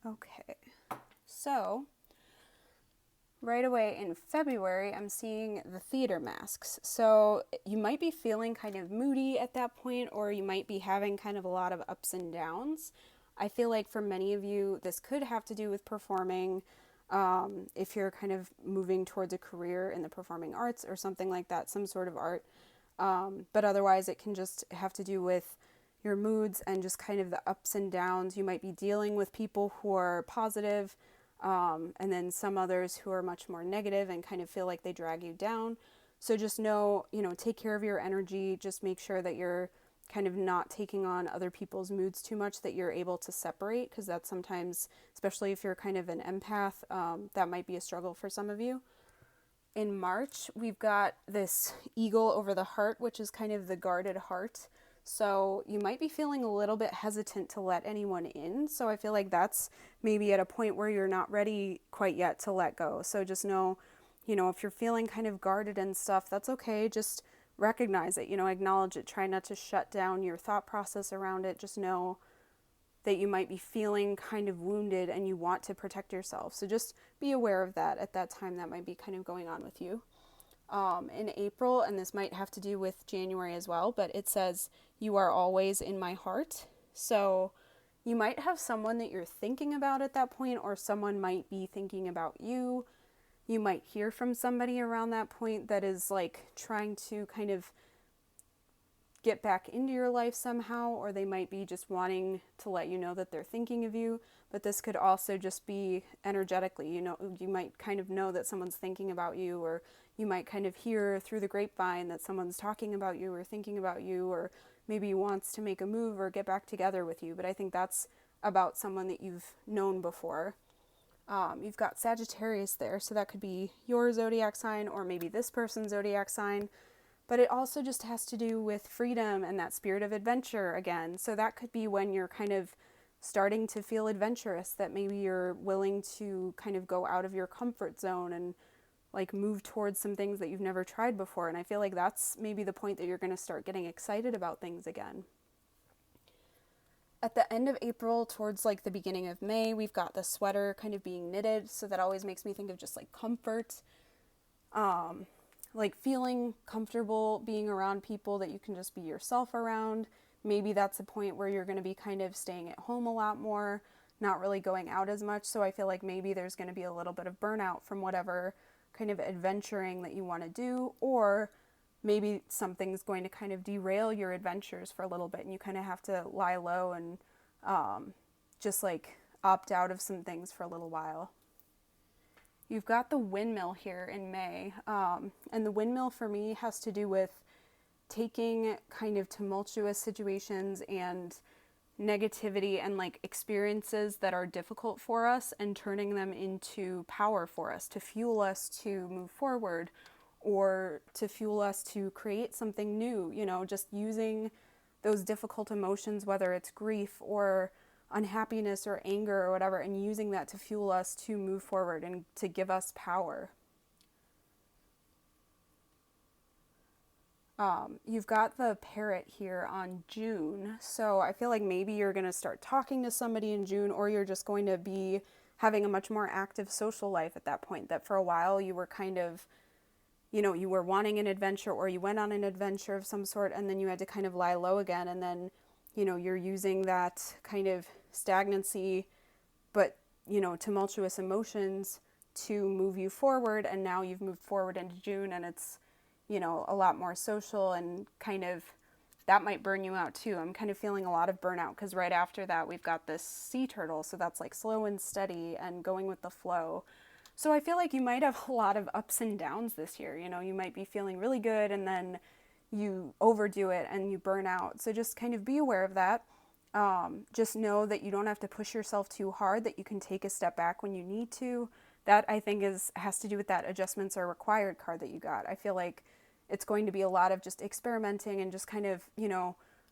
Okay, so right away in February, I'm seeing the theater masks. So you might be feeling kind of moody at that point, or you might be having kind of a lot of ups and downs. I feel like for many of you, this could have to do with performing, if you're kind of moving towards a career in the performing arts or something like that, some sort of art. But otherwise, it can just have to do with your moods and just kind of the ups and downs. You might be dealing with people who are positive, and then some others who are much more negative and kind of feel like they drag you down. So just know, take care of your energy. Just make sure that you're kind of not taking on other people's moods too much, that you're able to separate, because that's sometimes, especially if you're kind of an empath, that might be a struggle for some of you. In March, we've got this eagle over the heart, which is kind of the guarded heart. So you might be feeling a little bit hesitant to let anyone in. So I feel like that's maybe at a point where you're not ready quite yet to let go. So just know, if you're feeling kind of guarded and stuff, that's okay. Just recognize it, acknowledge it. Try not to shut down your thought process around it. Just know that you might be feeling kind of wounded and you want to protect yourself. So just be aware of that at that time. That might be kind of going on with you. In April, and this might have to do with January as well, but it says, "You are always in my heart." So you might have someone that you're thinking about at that point, or someone might be thinking about you. You might hear from somebody around that point that is like trying to kind of get back into your life somehow, or they might be just wanting to let you know that they're thinking of you. But this could also just be energetically, you might kind of know that someone's thinking about you, or you might kind of hear through the grapevine that someone's talking about you or thinking about you, or maybe wants to make a move or get back together with you. But I think that's about someone that you've known before. You've got Sagittarius there, so that could be your zodiac sign or maybe this person's zodiac sign. But it also just has to do with freedom and that spirit of adventure again. So that could be when you're kind of starting to feel adventurous, that maybe you're willing to kind of go out of your comfort zone and like move towards some things that you've never tried before. And I feel like that's maybe the point that you're going to start getting excited about things again. At the end of April, towards like the beginning of May, we've got the sweater kind of being knitted. So that always makes me think of just like comfort. Like feeling comfortable being around people that you can just be yourself around. Maybe that's a point where you're going to be kind of staying at home a lot more, not really going out as much. So I feel like maybe there's going to be a little bit of burnout from whatever kind of adventuring that you want to do, or maybe something's going to kind of derail your adventures for a little bit and you kind of have to lie low and just like opt out of some things for a little while. You've got the windmill here in May, and the windmill for me has to do with taking kind of tumultuous situations and negativity and like experiences that are difficult for us and turning them into power for us, to fuel us to move forward or to fuel us to create something new, just using those difficult emotions, whether it's grief or unhappiness or anger or whatever, and using that to fuel us to move forward and to give us power. You've got the parrot here on June, so I feel like maybe you're going to start talking to somebody in June, or you're just going to be having a much more active social life at that point, that for a while you were kind of, you were wanting an adventure, or you went on an adventure of some sort, and then you had to kind of lie low again, and then you're using that kind of stagnancy, but, tumultuous emotions to move you forward. And now you've moved forward into June and it's, a lot more social, and kind of that might burn you out too. I'm kind of feeling a lot of burnout because right after that we've got this sea turtle. So that's like slow and steady and going with the flow. So I feel like you might have a lot of ups and downs this year. You might be feeling really good and then you overdo it and you burn out. So just kind of be aware of that. Just know that you don't have to push yourself too hard, that you can take a step back when you need to. That I think has to do with that adjustments are required card that you got. I feel like it's going to be a lot of just experimenting and just kind of,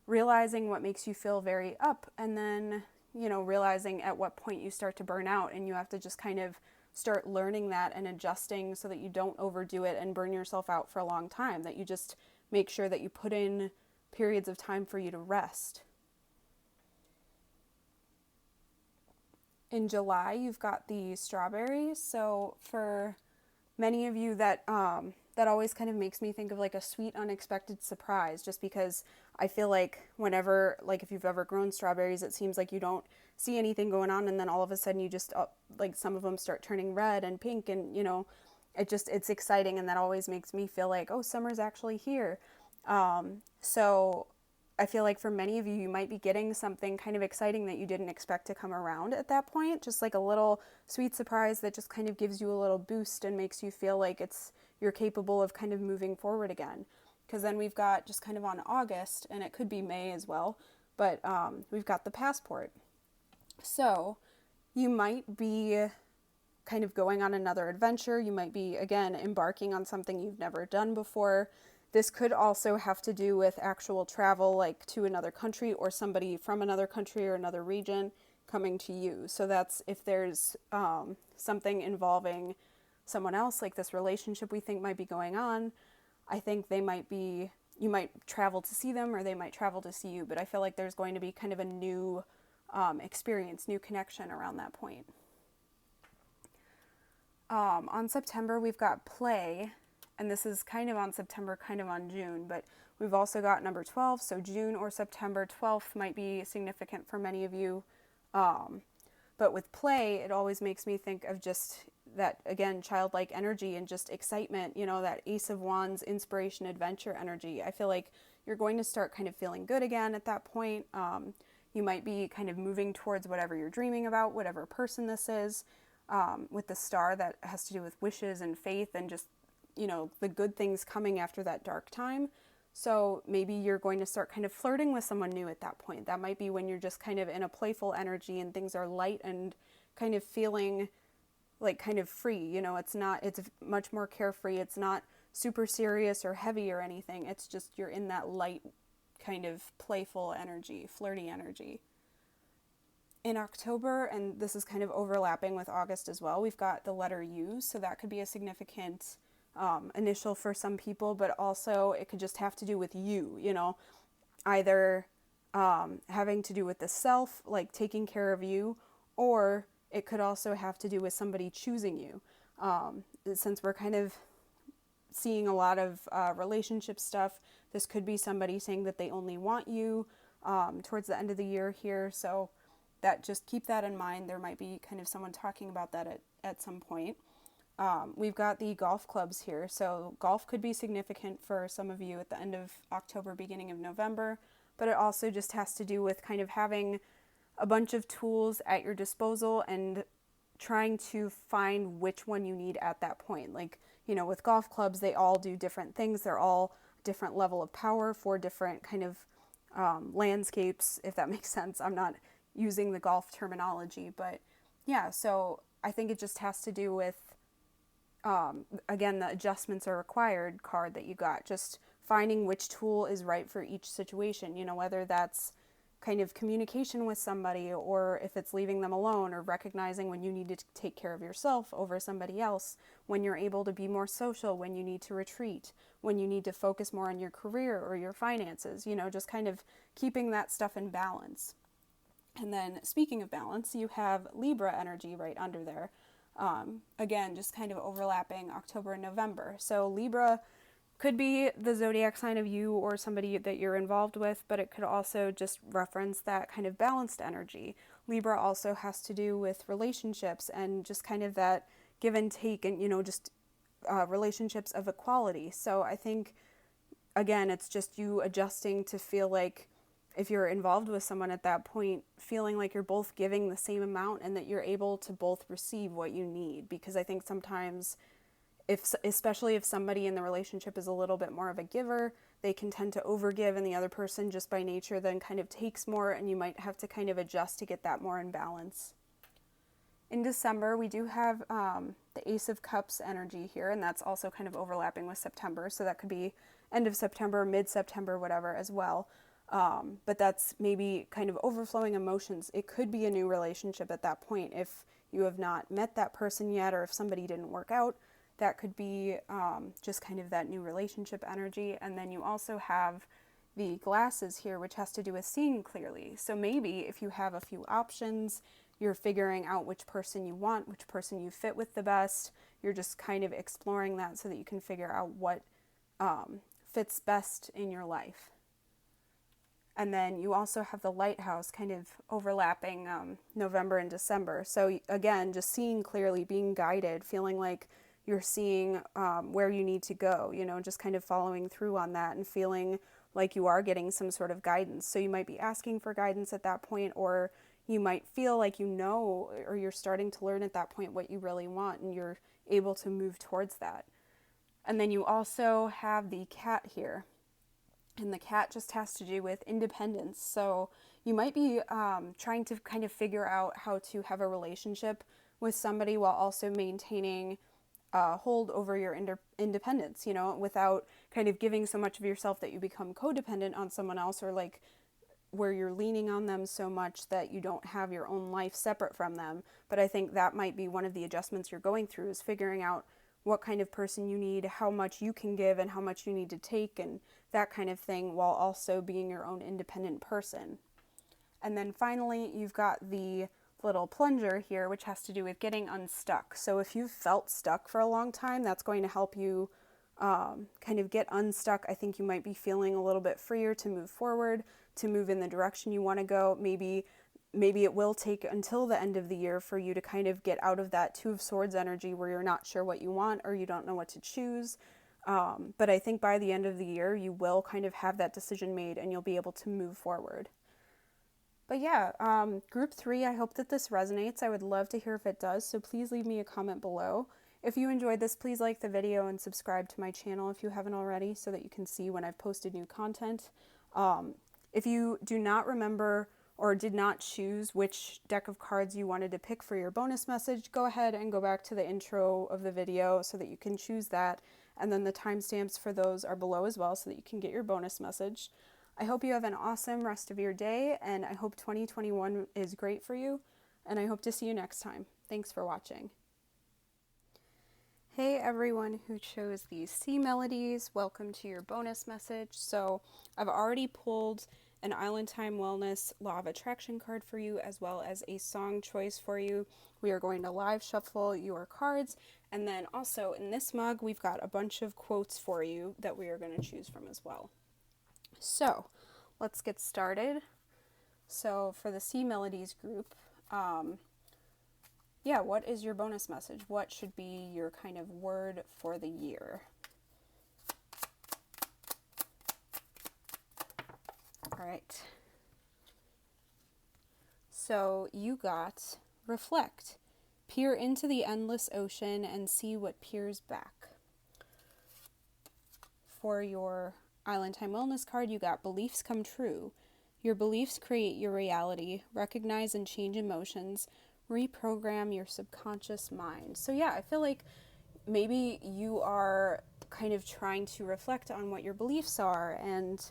realizing what makes you feel very up, and then, realizing at what point you start to burn out, and you have to just kind of start learning that and adjusting so that you don't overdo it and burn yourself out for a long time, that you just make sure that you put in periods of time for you to rest. In July, you've got the strawberries. So for many of you that that always kind of makes me think of like a sweet, unexpected surprise, just because I feel like whenever, like if you've ever grown strawberries, it seems like you don't see anything going on, and then all of a sudden you just, like some of them start turning red and pink, and it's exciting, and that always makes me feel like, oh, summer's actually here. So I feel like for many of you, you might be getting something kind of exciting that you didn't expect to come around at that point. Just like a little sweet surprise that just kind of gives you a little boost and makes you feel like you're capable of kind of moving forward again. Because then we've got just kind of on August, and it could be May as well, but we've got the passport. So you might be kind of going on another adventure. You might be, again, embarking on something you've never done before. This could also have to do with actual travel, like to another country, or somebody from another country or another region coming to you. So that's if there's something involving someone else, like this relationship we think might be going on. I think you might travel to see them, or they might travel to see you. But I feel like there's going to be kind of a new experience, new connection around that point. On September, we've got play, and this is kind of on September, kind of on June, but we've also got number 12, so June or September 12th might be significant for many of you. But with play, it always makes me think of just that, again, childlike energy and just excitement, that Ace of Wands, inspiration, adventure energy. I feel like you're going to start kind of feeling good again at that point. You might be kind of moving towards whatever you're dreaming about, whatever person this is. With the star, that has to do with wishes and faith and just, the good things coming after that dark time. So maybe you're going to start kind of flirting with someone new at that point. That might be when you're just kind of in a playful energy and things are light and kind of feeling like kind of free. It's much more carefree. It's not super serious or heavy or anything. It's just you're in that light kind of playful energy, flirty energy. In October, and this is kind of overlapping with August as well, we've got the letter U, so that could be a significant initial for some people, but also it could just have to do with you, either having to do with the self, like taking care of you, or it could also have to do with somebody choosing you. Since we're kind of seeing a lot of relationship stuff, this could be somebody saying that they only want you towards the end of the year here, so that just keep that in mind. There might be kind of someone talking about that at some point. We've got the golf clubs here. So golf could be significant for some of you at the end of October, beginning of November, but it also just has to do with kind of having a bunch of tools at your disposal and trying to find which one you need at that point. Like, with golf clubs, they all do different things. They're all different level of power for different kind of landscapes, if that makes sense. I'm not using the golf terminology, but yeah, so I think it just has to do with, again, the adjustments are required card that you got, just finding which tool is right for each situation, whether that's kind of communication with somebody, or if it's leaving them alone, or recognizing when you need to take care of yourself over somebody else, when you're able to be more social, when you need to retreat, when you need to focus more on your career or your finances, just kind of keeping that stuff in balance. And then speaking of balance, you have Libra energy right under there. Again, just kind of overlapping October and November. So Libra could be the zodiac sign of you or somebody that you're involved with, but it could also just reference that kind of balanced energy. Libra also has to do with relationships and just kind of that give and take and, just relationships of equality. So I think, again, it's just you adjusting to feel like, if you're involved with someone at that point, feeling like you're both giving the same amount and that you're able to both receive what you need. Because I think sometimes, especially if somebody in the relationship is a little bit more of a giver, they can tend to overgive, and the other person just by nature then kind of takes more, and you might have to kind of adjust to get that more in balance. In December, we do have the Ace of Cups energy here, and that's also kind of overlapping with September. So that could be end of September, mid-September, whatever as well. But that's maybe kind of overflowing emotions. It could be a new relationship at that point. If you have not met that person yet, or if somebody didn't work out, that could be just kind of that new relationship energy. And then you also have the glasses here, which has to do with seeing clearly. So maybe if you have a few options, you're figuring out which person you want, which person you fit with the best. You're just kind of exploring that so that you can figure out what fits best in your life. And then you also have the lighthouse kind of overlapping November and December. So again, just seeing clearly, being guided, feeling like you're seeing where you need to go, you know, just kind of following through on that and feeling like you are getting some sort of guidance. So you might be asking for guidance at that point, or you might feel like you know, or you're starting to learn at that point what you really want, and you're able to move towards that. And then you also have the cat here. And the cat just has to do with independence. So you might be trying to kind of figure out how to have a relationship with somebody while also maintaining hold over your independence, you know, without kind of giving so much of yourself that you become codependent on someone else, or like where you're leaning on them so much that you don't have your own life separate from them. But I think that might be one of the adjustments you're going through, is figuring out what kind of person you need, how much you can give and how much you need to take, and that kind of thing, while also being your own independent person. And then finally, you've got the little plunger here, which has to do with getting unstuck. So if you've felt stuck for a long time, that's going to help you kind of get unstuck. I think you might be feeling a little bit freer to move forward, to move in the direction you want to go. Maybe it will take until the end of the year for you to kind of get out of that Two of Swords energy where you're not sure what you want or you don't know what to choose. But I think by the end of the year, you will kind of have that decision made and you'll be able to move forward. But yeah, group 3, I hope that this resonates. I would love to hear if it does, so please leave me a comment below. If you enjoyed this, please like the video and subscribe to my channel if you haven't already, so that you can see when I've posted new content. If you do not remember or did not choose which deck of cards you wanted to pick for your bonus message, go ahead and go back to the intro of the video so that you can choose that. And then the timestamps for those are below as well, so that you can get your bonus message. I hope you have an awesome rest of your day, and I hope 2021 is great for you, and I hope to see you next time. Thanks for watching. Hey everyone who chose these C Melodies, welcome to your bonus message. So I've already pulled an Island Time Wellness Law of Attraction card for you, as well as a song choice for you. We are going to live shuffle your cards, and then also in this mug we've got a bunch of quotes for you that we are going to choose from as well. So let's get started. So for the C Melodies group, yeah, what is your bonus message? What should be your kind of word for the year? All right. So you got reflect. Peer into the endless ocean and see what peers back. For your Island Time Wellness card, you got beliefs come true. Your beliefs create your reality. Recognize and change emotions. Reprogram your subconscious mind. So yeah, I feel like maybe you are kind of trying to reflect on what your beliefs are, and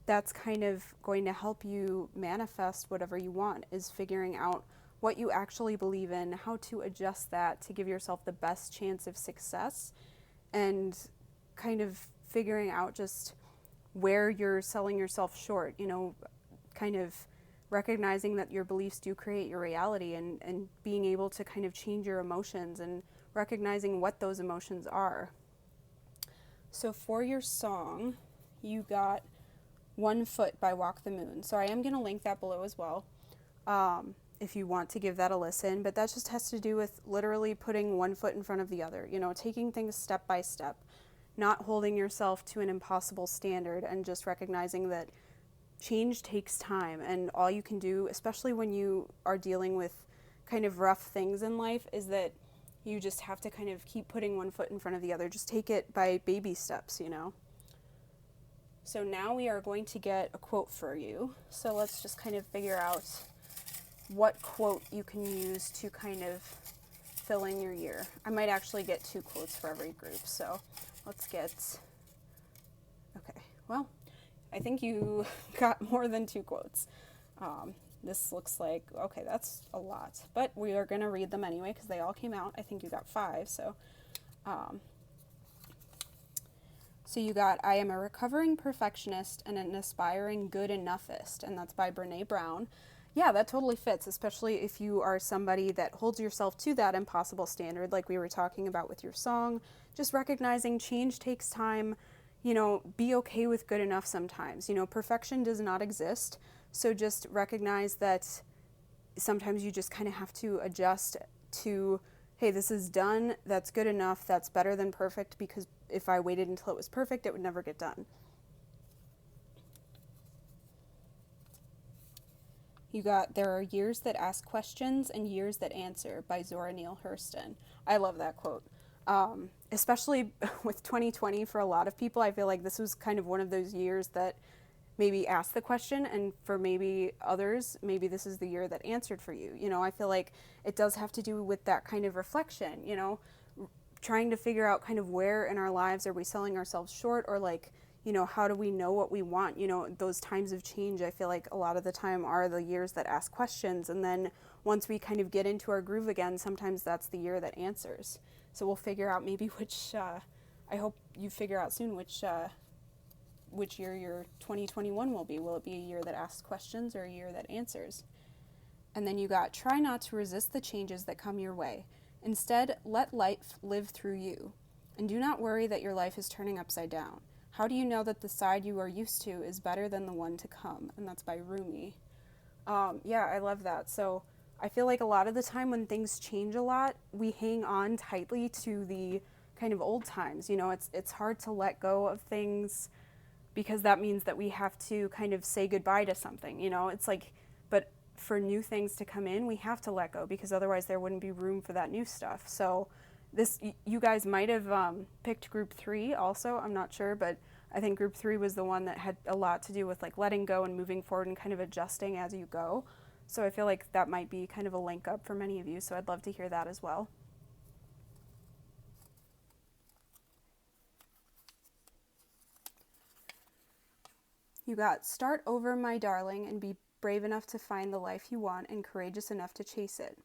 that's kind of going to help you manifest whatever you want, is figuring out what you actually believe in, how to adjust that to give yourself the best chance of success, and kind of figuring out just where you're selling yourself short, you know, kind of recognizing that your beliefs do create your reality, and being able to kind of change your emotions and recognizing what those emotions are. So for your song, you got One Foot by Walk the Moon. So I am going to link that below as well, if you want to give that a listen. But that just has to do with literally putting one foot in front of the other, you know, taking things step by step, not holding yourself to an impossible standard, and just recognizing that change takes time, and all you can do, especially when you are dealing with kind of rough things in life, is that you just have to kind of keep putting one foot in front of the other. Just take it by baby steps, you know. So now we are going to get a quote for you. So let's just kind of figure out what quote you can use to kind of fill in your year. I might actually get 2 quotes for every group, so let's get, okay, well, I think you got more than 2 quotes. This looks like, okay, that's a lot, but we are going to read them anyway because they all came out. I think you got 5, so you got, I am a recovering perfectionist and an aspiring good enoughist, and that's by Brene Brown. Yeah, that totally fits, especially if you are somebody that holds yourself to that impossible standard, like we were talking about with your song. Just recognizing change takes time. Be okay with good enough sometimes. Perfection does not exist. So just recognize that sometimes you just kind of have to adjust to, hey, this is done. That's good enough. That's better than perfect, because if I waited until it was perfect, it would never get done. You got There Are Years That Ask Questions and Years That Answer by Zora Neale Hurston. I love that quote. Especially with 2020, for a lot of people, I feel like this was kind of one of those years that maybe asked the question, and for maybe others, maybe this is the year that answered for you. I feel like it does have to do with that kind of reflection, trying to figure out kind of where in our lives are we selling ourselves short, or like, how do we know what we want? Those times of change, I feel like a lot of the time are the years that ask questions. And then once we kind of get into our groove again, sometimes that's the year that answers. So we'll figure out maybe I hope you figure out soon which year your 2021 will be. Will it be a year that asks questions or a year that answers? And then you got Try not to resist the changes that come your way. Instead, let life live through you. And do not worry that your life is turning upside down. How do you know that the side you are used to is better than the one to come? And that's by Rumi. Yeah, I love that. So I feel like a lot of the time when things change a lot, we hang on tightly to the kind of old times. It's hard to let go of things, because that means that we have to kind of say goodbye to something. It's like, but for new things to come in, we have to let go, because otherwise there wouldn't be room for that new stuff. So you guys might have picked group 3 also, I'm not sure, but I think group 3 was the one that had a lot to do with like letting go and moving forward and kind of adjusting as you go. So I feel like that might be kind of a link up for many of you, so I'd love to hear that as well. You got Start over, my darling, and be brave enough to find the life you want and courageous enough to chase it.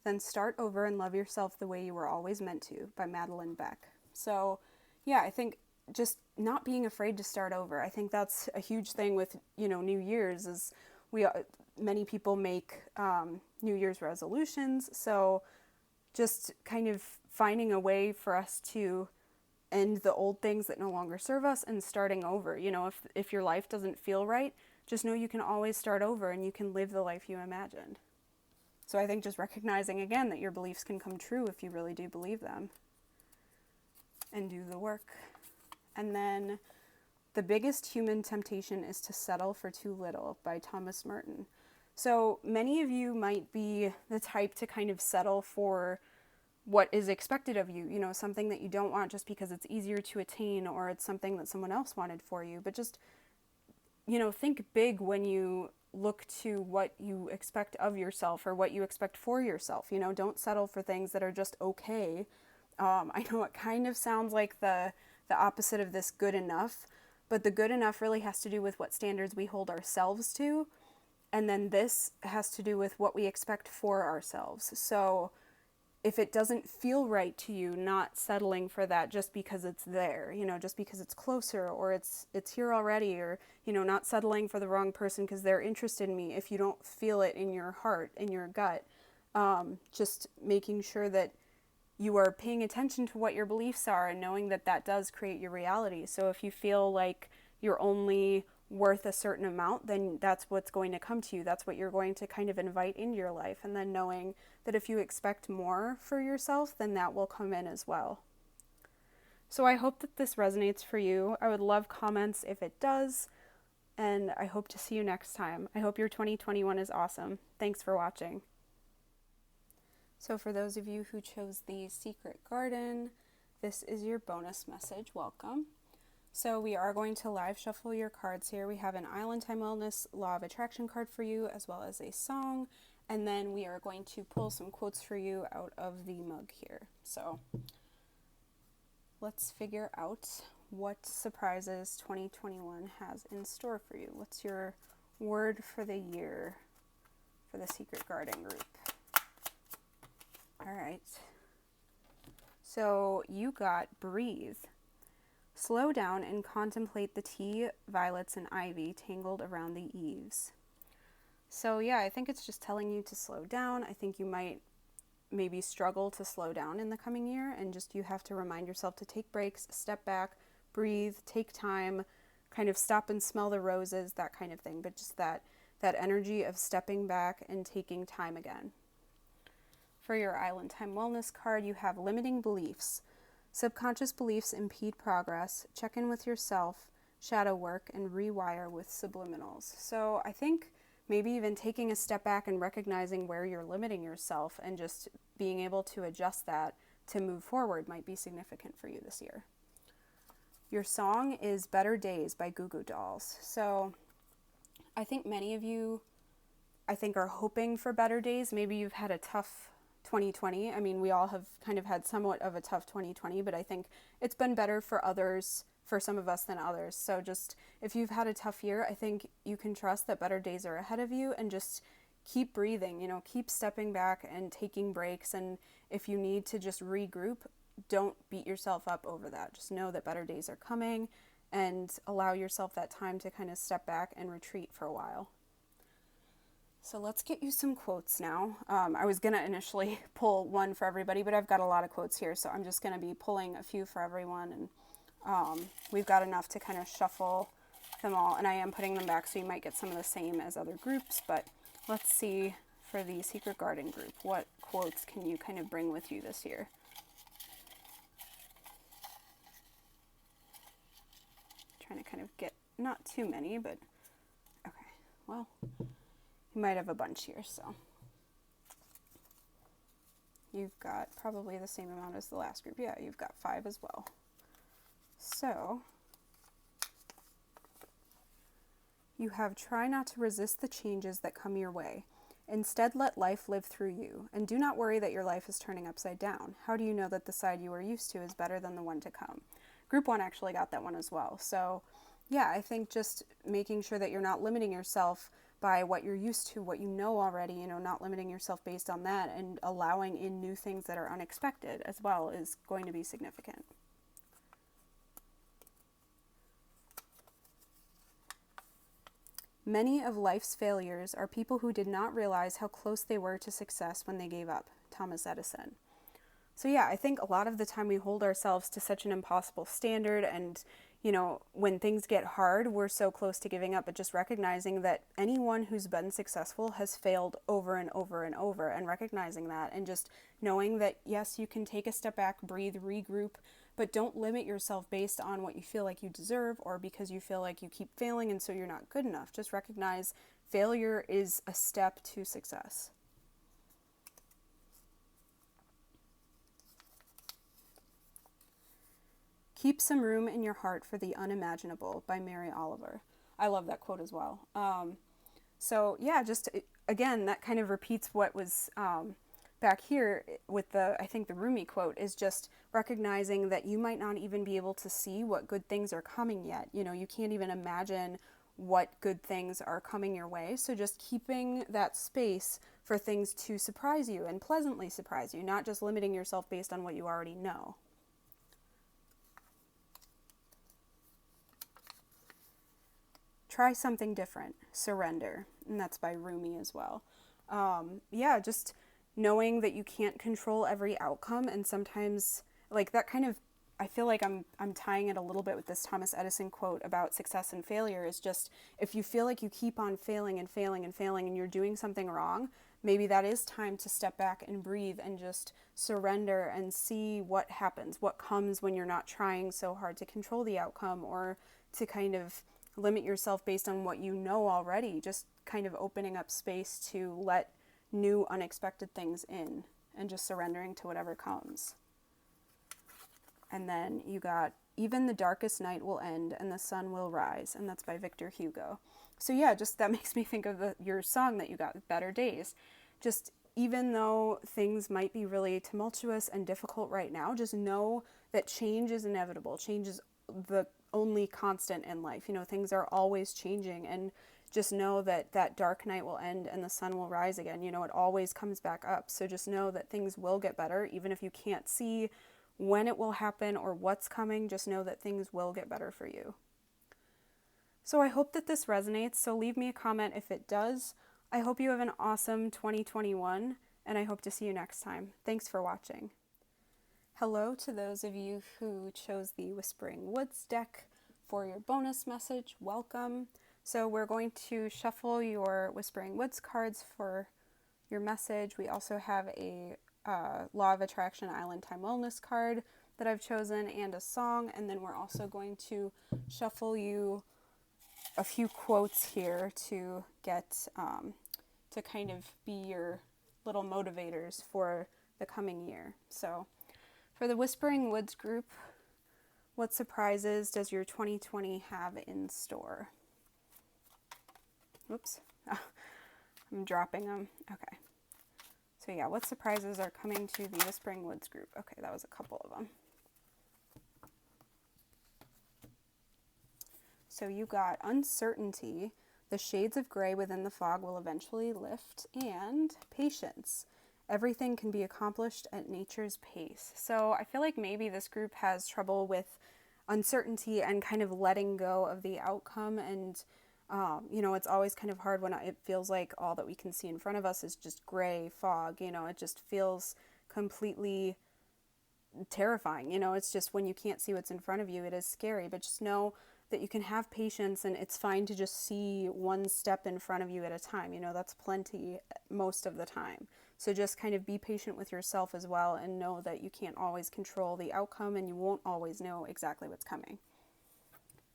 Then start over and love yourself the way you were always meant to, by Madeline Beck. So, yeah, I think just not being afraid to start over. I think that's a huge thing with, New Year's, is many people make New Year's resolutions. So just kind of finding a way for us to end the old things that no longer serve us and starting over. If your life doesn't feel right, just know you can always start over and you can live the life you imagined. So I think just recognizing again that your beliefs can come true if you really do believe them, and do the work. And then The Biggest Human Temptation is to Settle for Too Little by Thomas Merton. So many of you might be the type to kind of settle for what is expected of you, something that you don't want just because it's easier to attain, or it's something that someone else wanted for you. But just, think big when you look to what you expect of yourself or what you expect for yourself. Don't settle for things that are just okay. I know it kind of sounds like the opposite of this good enough, but the good enough really has to do with what standards we hold ourselves to. And then this has to do with what we expect for ourselves. So if it doesn't feel right to you, not settling for that just because it's there, just because it's closer, or it's here already, or, not settling for the wrong person because they're interested in me if you don't feel it in your heart, in your gut. Just making sure that you are paying attention to what your beliefs are and knowing that that does create your reality. So if you feel like you're only worth a certain amount, then that's what's going to come to you. That's what you're going to kind of invite into your life. And then knowing that if you expect more for yourself, then that will come in as well. So I hope that this resonates for you. I would love comments if it does. And I hope to see you next time. I hope your 2021 is awesome. Thanks for watching. So for those of you who chose the Secret Garden, this is your bonus message. Welcome. So we are going to live shuffle your cards here. We have an Island Time Wellness Law of Attraction card for you, as well as a song. And then we are going to pull some quotes for you out of the mug here. So let's figure out what surprises 2021 has in store for you. What's your word for the year for the Secret Garden group? All right. So you got breathe. Slow down and contemplate the tea, violets, and ivy tangled around the eaves. So yeah, I think it's just telling you to slow down. I think you might maybe struggle to slow down in the coming year, and just you have to remind yourself to take breaks, step back, breathe, take time, kind of stop and smell the roses, that kind of thing. But just that energy of stepping back and taking time again. For your Island Time Wellness card, you have limiting beliefs. Subconscious beliefs impede progress. Check in with yourself, shadow work, and rewire with subliminals. So I think maybe even taking a step back and recognizing where you're limiting yourself and just being able to adjust that to move forward might be significant for you this year. Your song is Better Days by Goo Goo Dolls. So I think many of you, are hoping for better days. Maybe you've had a tough 2020. I mean, we all have kind of had somewhat of a tough 2020, but I think it's been better for others, for some of us than others. So just if you've had a tough year, I think you can trust that better days are ahead of you, and just keep breathing, keep stepping back and taking breaks. And if you need to just regroup, don't beat yourself up over that. Just know that better days are coming, and allow yourself that time to kind of step back and retreat for a while. So let's get you some quotes now. I was going to initially pull one for everybody, but I've got a lot of quotes here, so I'm just going to be pulling a few for everyone, and we've got enough to kind of shuffle them all, and I am putting them back, so you might get some of the same as other groups. But let's see, for the Secret Garden group, what quotes can you kind of bring with you this year? Trying to kind of get not too many, but okay, well, you might have a bunch here, so you've got probably the same amount as the last group. Yeah, you've got 5 as well. So you have, try not to resist the changes that come your way. Instead, let life live through you, and do not worry that your life is turning upside down. How do you know that the side you are used to is better than the one to come? Group 1 actually got that one as well. So yeah, I think just making sure that you're not limiting yourself by what you're used to, what you know already, not limiting yourself based on that, and allowing in new things that are unexpected as well is going to be significant. Many of life's failures are people who did not realize how close they were to success when they gave up. Thomas Edison. So yeah, I think a lot of the time we hold ourselves to such an impossible standard, and when things get hard, we're so close to giving up. But just recognizing that anyone who's been successful has failed over and over and over, and recognizing that, and just knowing that yes, you can take a step back, breathe, regroup, but don't limit yourself based on what you feel like you deserve, or because you feel like you keep failing and so you're not good enough. Just recognize failure is a step to success. Keep some room in your heart for the unimaginable by Mary Oliver. I love that quote as well. So yeah, just again, that kind of repeats what was back here with I think the Rumi quote is just recognizing that you might not even be able to see what good things are coming yet. You can't even imagine what good things are coming your way. So just keeping that space for things to surprise you and pleasantly surprise you, not just limiting yourself based on what you already know. Try something different, surrender, and that's by Rumi as well. Yeah, just knowing that you can't control every outcome, and sometimes like that kind of, I feel like I'm tying it a little bit with this Thomas Edison quote about success and failure, is just if you feel like you keep on failing and failing and failing and you're doing something wrong, maybe that is time to step back and breathe and just surrender and see what happens, what comes when you're not trying so hard to control the outcome or to kind of limit yourself based on what you know already, just kind of opening up space to let new unexpected things in and just surrendering to whatever comes. And then you got Even the Darkest Night Will End and the Sun Will Rise, and that's by Victor Hugo. So yeah, just that makes me think of your song that you got, Better Days. Just even though things might be really tumultuous and difficult right now, just know that change is inevitable. Change is the only constant in life. Things are always changing, and just know that that dark night will end and the sun will rise again. It always comes back up. So just know that things will get better, even if you can't see when it will happen or what's coming. Just know that things will get better for you. So I hope that this resonates. So leave me a comment if it does. I hope you have an awesome 2021, and I hope to see you next time. Thanks for watching. Hello to those of you who chose the Whispering Woods deck for your bonus message. Welcome. So we're going to shuffle your Whispering Woods cards for your message. We also have a Law of Attraction Island Time Wellness card that I've chosen and a song, and then we're also going to shuffle you a few quotes here to get to kind of be your little motivators for the coming year. So for the Whispering Woods group, what surprises does your 2020 have in store? Whoops, I'm dropping them. Okay. So yeah, what surprises are coming to the Whispering Woods group? Okay, that was a couple of them. So you got uncertainty, the shades of gray within the fog will eventually lift, and patience. Everything can be accomplished at nature's pace. So I feel like maybe this group has trouble with uncertainty and kind of letting go of the outcome. And, it's always kind of hard when it feels like all that we can see in front of us is just gray fog. It just feels completely terrifying. It's just when you can't see what's in front of you, it is scary. But just know that you can have patience, and it's fine to just see one step in front of you at a time. That's plenty most of the time. So just kind of be patient with yourself as well, and know that you can't always control the outcome, and you won't always know exactly what's coming.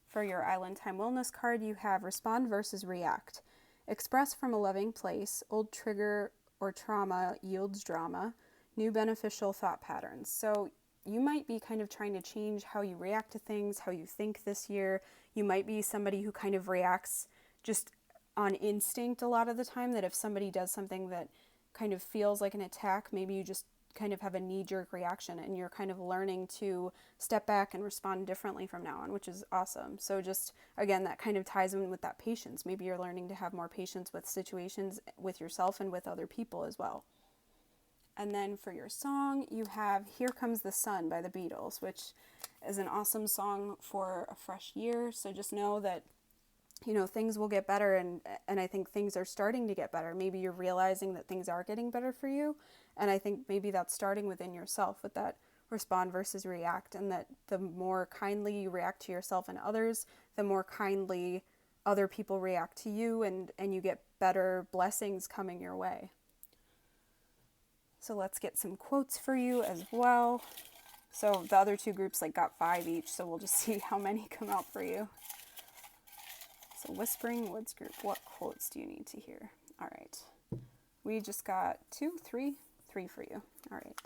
For your Island Time Wellness card, you have respond versus react. Express from a loving place. Old trigger or trauma yields drama. New beneficial thought patterns. So you might be kind of trying to change how you react to things, how you think this year. You might be somebody who kind of reacts just on instinct a lot of the time, that if somebody does something that kind of feels like an attack, maybe you just kind of have a knee-jerk reaction, and you're kind of learning to step back and respond differently from now on, which is awesome. So just, again, that kind of ties in with that patience. Maybe you're learning to have more patience with situations, with yourself, and with other people as well. And then for your song, you have Here Comes the Sun by the Beatles, which is an awesome song for a fresh year. So just know that, things will get better, and I think things are starting to get better. Maybe you're realizing that things are getting better for you, and I think maybe that's starting within yourself with that respond versus react, and that the more kindly you react to yourself and others, the more kindly other people react to you, and you get better blessings coming your way. So let's get some quotes for you as well. So the other two groups got 5 each, so we'll just see how many come out for you. So Whispering Woods group, what quotes do you need to hear? All right. We just got 3 for you. All right.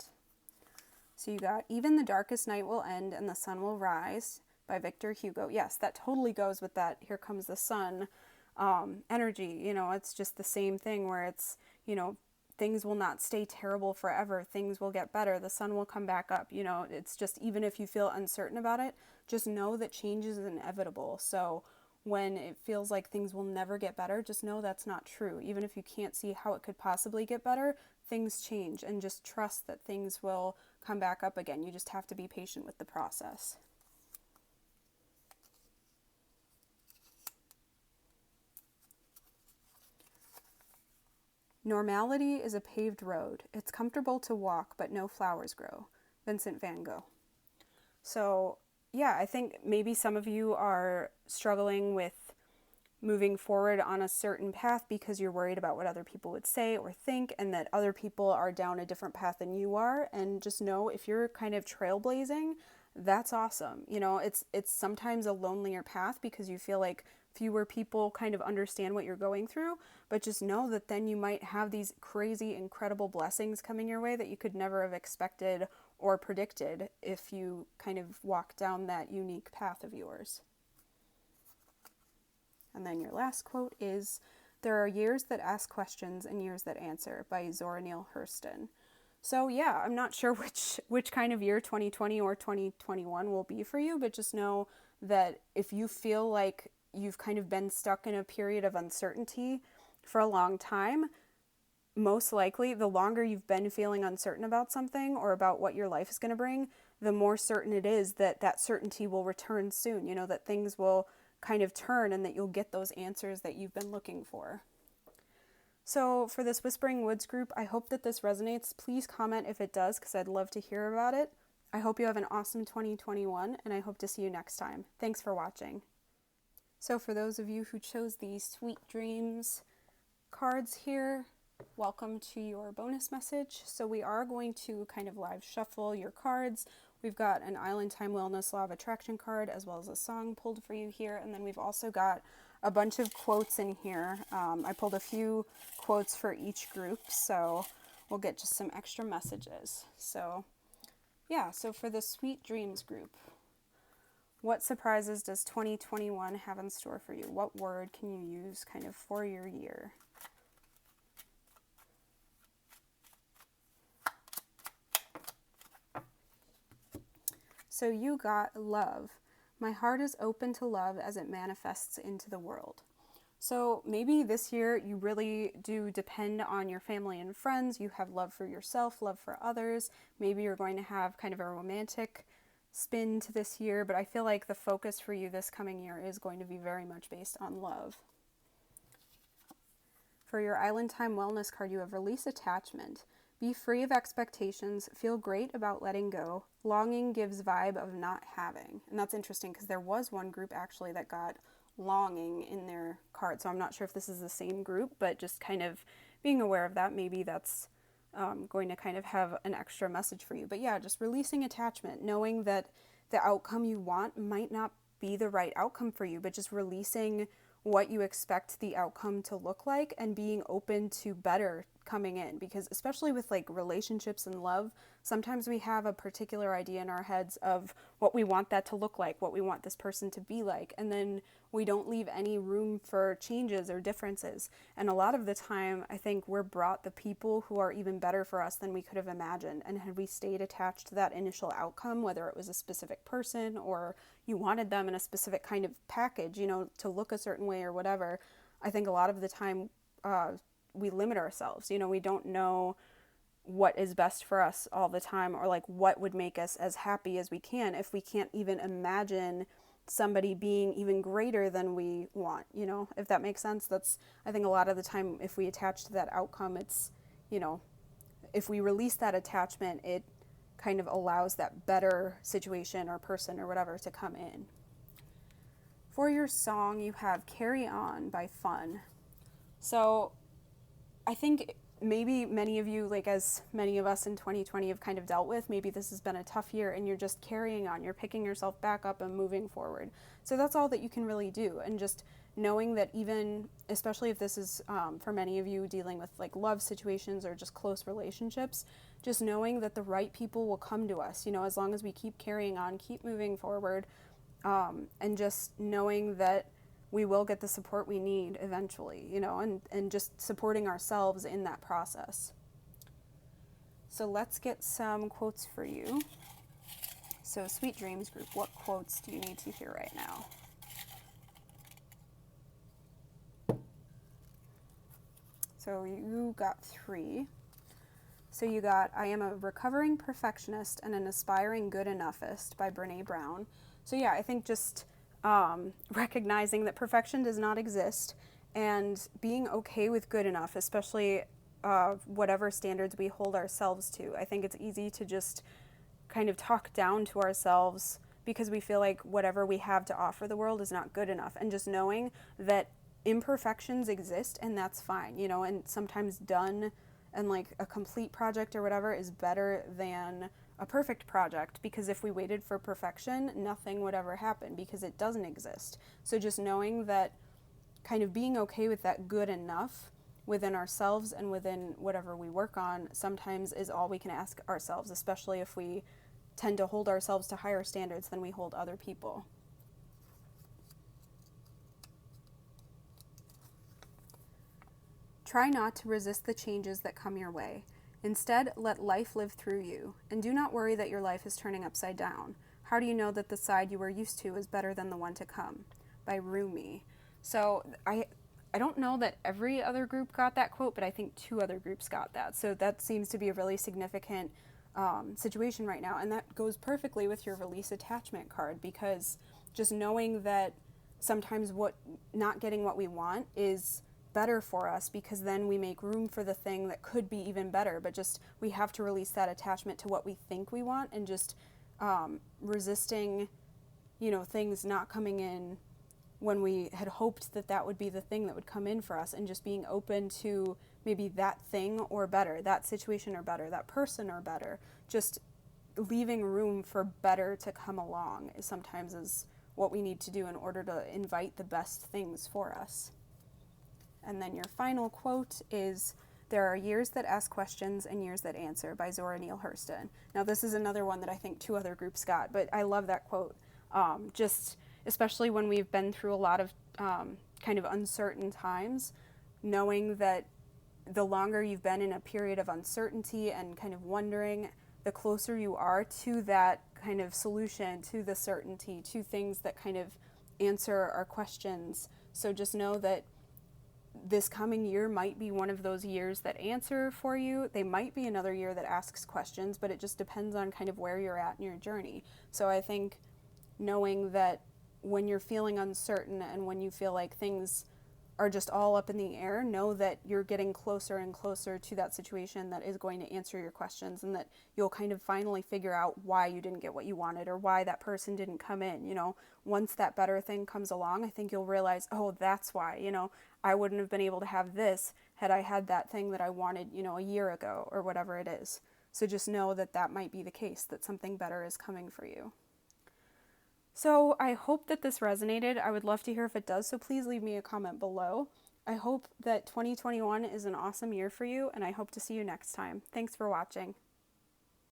So you got Even the Darkest Night Will End and the Sun Will Rise by Victor Hugo. Yes, that totally goes with that Here Comes the Sun energy. It's just the same thing where it's, things will not stay terrible forever. Things will get better. The sun will come back up. It's just, even if you feel uncertain about it, just know that change is inevitable. So when it feels like things will never get better, just know that's not true. Even if you can't see how it could possibly get better, things change, and just trust that things will come back up again. You just have to be patient with the process. Normality is a paved road. It's comfortable to walk, but no flowers grow. Vincent van Gogh. So, yeah, I think maybe some of you are struggling with moving forward on a certain path because you're worried about what other people would say or think, and that other people are down a different path than you are. And just know, if you're kind of trailblazing, that's awesome. It's sometimes a lonelier path because you feel like fewer people kind of understand what you're going through, but just know that then you might have these crazy, incredible blessings coming your way that you could never have expected or predicted if you kind of walk down that unique path of yours. And then your last quote is, There are years that ask questions and years that answer by Zora Neale Hurston. So yeah, I'm not sure which kind of year 2020 or 2021 will be for you, but just know that if you feel like you've kind of been stuck in a period of uncertainty for a long time, most likely the longer you've been feeling uncertain about something or about what your life is going to bring, the more certain it is that that certainty will return soon, that things will kind of turn and that you'll get those answers that you've been looking for. So for this Whispering Woods group, I hope that this resonates. Please comment if it does, because I'd love to hear about it. I hope you have an awesome 2021, and I hope to see you next time. Thanks for watching. So for those of you who chose the Sweet Dreams cards here, welcome to your bonus message. So we are going to kind of live shuffle your cards. We've got an Island Time Wellness Law of Attraction card, as well as a song pulled for you here, and then we've also got a bunch of quotes in here. I pulled a few quotes for each group, so we'll get just some extra messages. So yeah, so for the Sweet Dreams group, what surprises does 2021 have in store for you? What word can you use kind of for your year? So you got love. My heart is open to love as it manifests into the world. So maybe this year you really do depend on your family and friends. You have love for yourself, love for others. Maybe you're going to have kind of a romantic spin to this year, but I feel like the focus for you this coming year is going to be very much based on love. For your Island Time Wellness card, you have release attachment. Be free of expectations, feel great about letting go. Longing gives vibe of not having. And that's interesting because there was one group actually that got longing in their card. So I'm not sure if this is the same group, but just kind of being aware of that, maybe that's going to kind of have an extra message for you. But yeah, just releasing attachment, knowing that the outcome you want might not be the right outcome for you, but just releasing what you expect the outcome to look like and being open to better coming in. Because especially with like relationships and love, sometimes we have a particular idea in our heads of what we want that to look like, what we want this person to be like, and then we don't leave any room for changes or differences. And a lot of the time, I think we're brought the people who are even better for us than we could have imagined. And had we stayed attached to that initial outcome, whether it was a specific person or you wanted them in a specific kind of package, you know, to look a certain way or whatever, I think a lot of the time we limit ourselves. You know, we don't know what is best for us all the time, or like what would make us as happy as we can if we can't even imagine somebody being even greater than we want, you know, if that makes sense. That's, I think a lot of the time, if we attach to that outcome, it's, you know, if we release that attachment, it kind of allows that better situation or person or whatever to come in. For your song, you have Carry On by Fun. So I think maybe many of you, like as many of us in 2020 have kind of dealt with, maybe this has been a tough year and you're just carrying on, you're picking yourself back up and moving forward. So that's all that you can really do. And just knowing that, even, especially if this is for many of you dealing with like love situations or just close relationships, just knowing that the right people will come to us, you know, as long as we keep carrying on, keep moving forward, and just knowing that we will get the support we need eventually, you know, and just supporting ourselves in that process. So let's get some quotes for you. So Sweet Dreams group, what quotes do you need to hear right now? So you got 3. So you got I Am a Recovering Perfectionist and an Aspiring Good Enoughist by Brene Brown. So yeah, I think just recognizing that perfection does not exist and being okay with good enough, especially whatever standards we hold ourselves to. I think it's easy to just kind of talk down to ourselves because we feel like whatever we have to offer the world is not good enough. And just knowing that imperfections exist and that's fine, you know, and sometimes done and like a complete project or whatever is better than a perfect project, because if we waited for perfection, nothing would ever happen because it doesn't exist. So just knowing that, kind of being okay with that good enough within ourselves and within whatever we work on sometimes is all we can ask ourselves, especially if we tend to hold ourselves to higher standards than we hold other people. Try not to resist the changes that come your way. Instead, let life live through you, and do not worry that your life is turning upside down. How do you know that the side you were used to is better than the one to come? By Rumi. So I don't know that every other group got that quote, but I think 2 other groups got that. So that seems to be a really significant situation right now, and that goes perfectly with your release attachment card, because just knowing that sometimes not getting what we want is better for us, because then we make room for the thing that could be even better. But just, we have to release that attachment to what we think we want, and just resisting, things not coming in when we had hoped that that would be the thing that would come in for us, and just being open to maybe that thing or better, that situation or better, that person or better. Just leaving room for better to come along is what we need to do in order to invite the best things for us. And then your final quote is, "There are years that ask questions and years that answer," by Zora Neale Hurston. Now, this is another one that I think 2 other groups got, but I love that quote. Just especially when we've been through a lot of kind of uncertain times, knowing that the longer you've been in a period of uncertainty and kind of wondering, the closer you are to that kind of solution, to the certainty, to things that kind of answer our questions. So just know that this coming year might be one of those years that answer for you. They might be another year that asks questions, but it just depends on kind of where you're at in your journey. So I think knowing that when you're feeling uncertain and when you feel like things are just all up in the air, know that you're getting closer and closer to that situation that is going to answer your questions, and that you'll kind of finally figure out why you didn't get what you wanted, or why that person didn't come in. Once that better thing comes along, I think you'll realize, oh, that's why, I wouldn't have been able to have this had I had that thing that I wanted, a year ago, or whatever it is. So just know that that might be the case, that something better is coming for you. So I hope that this resonated. I would love to hear if it does, so please leave me a comment below. I hope that 2021 is an awesome year for you, and I hope to see you next time. Thanks for watching.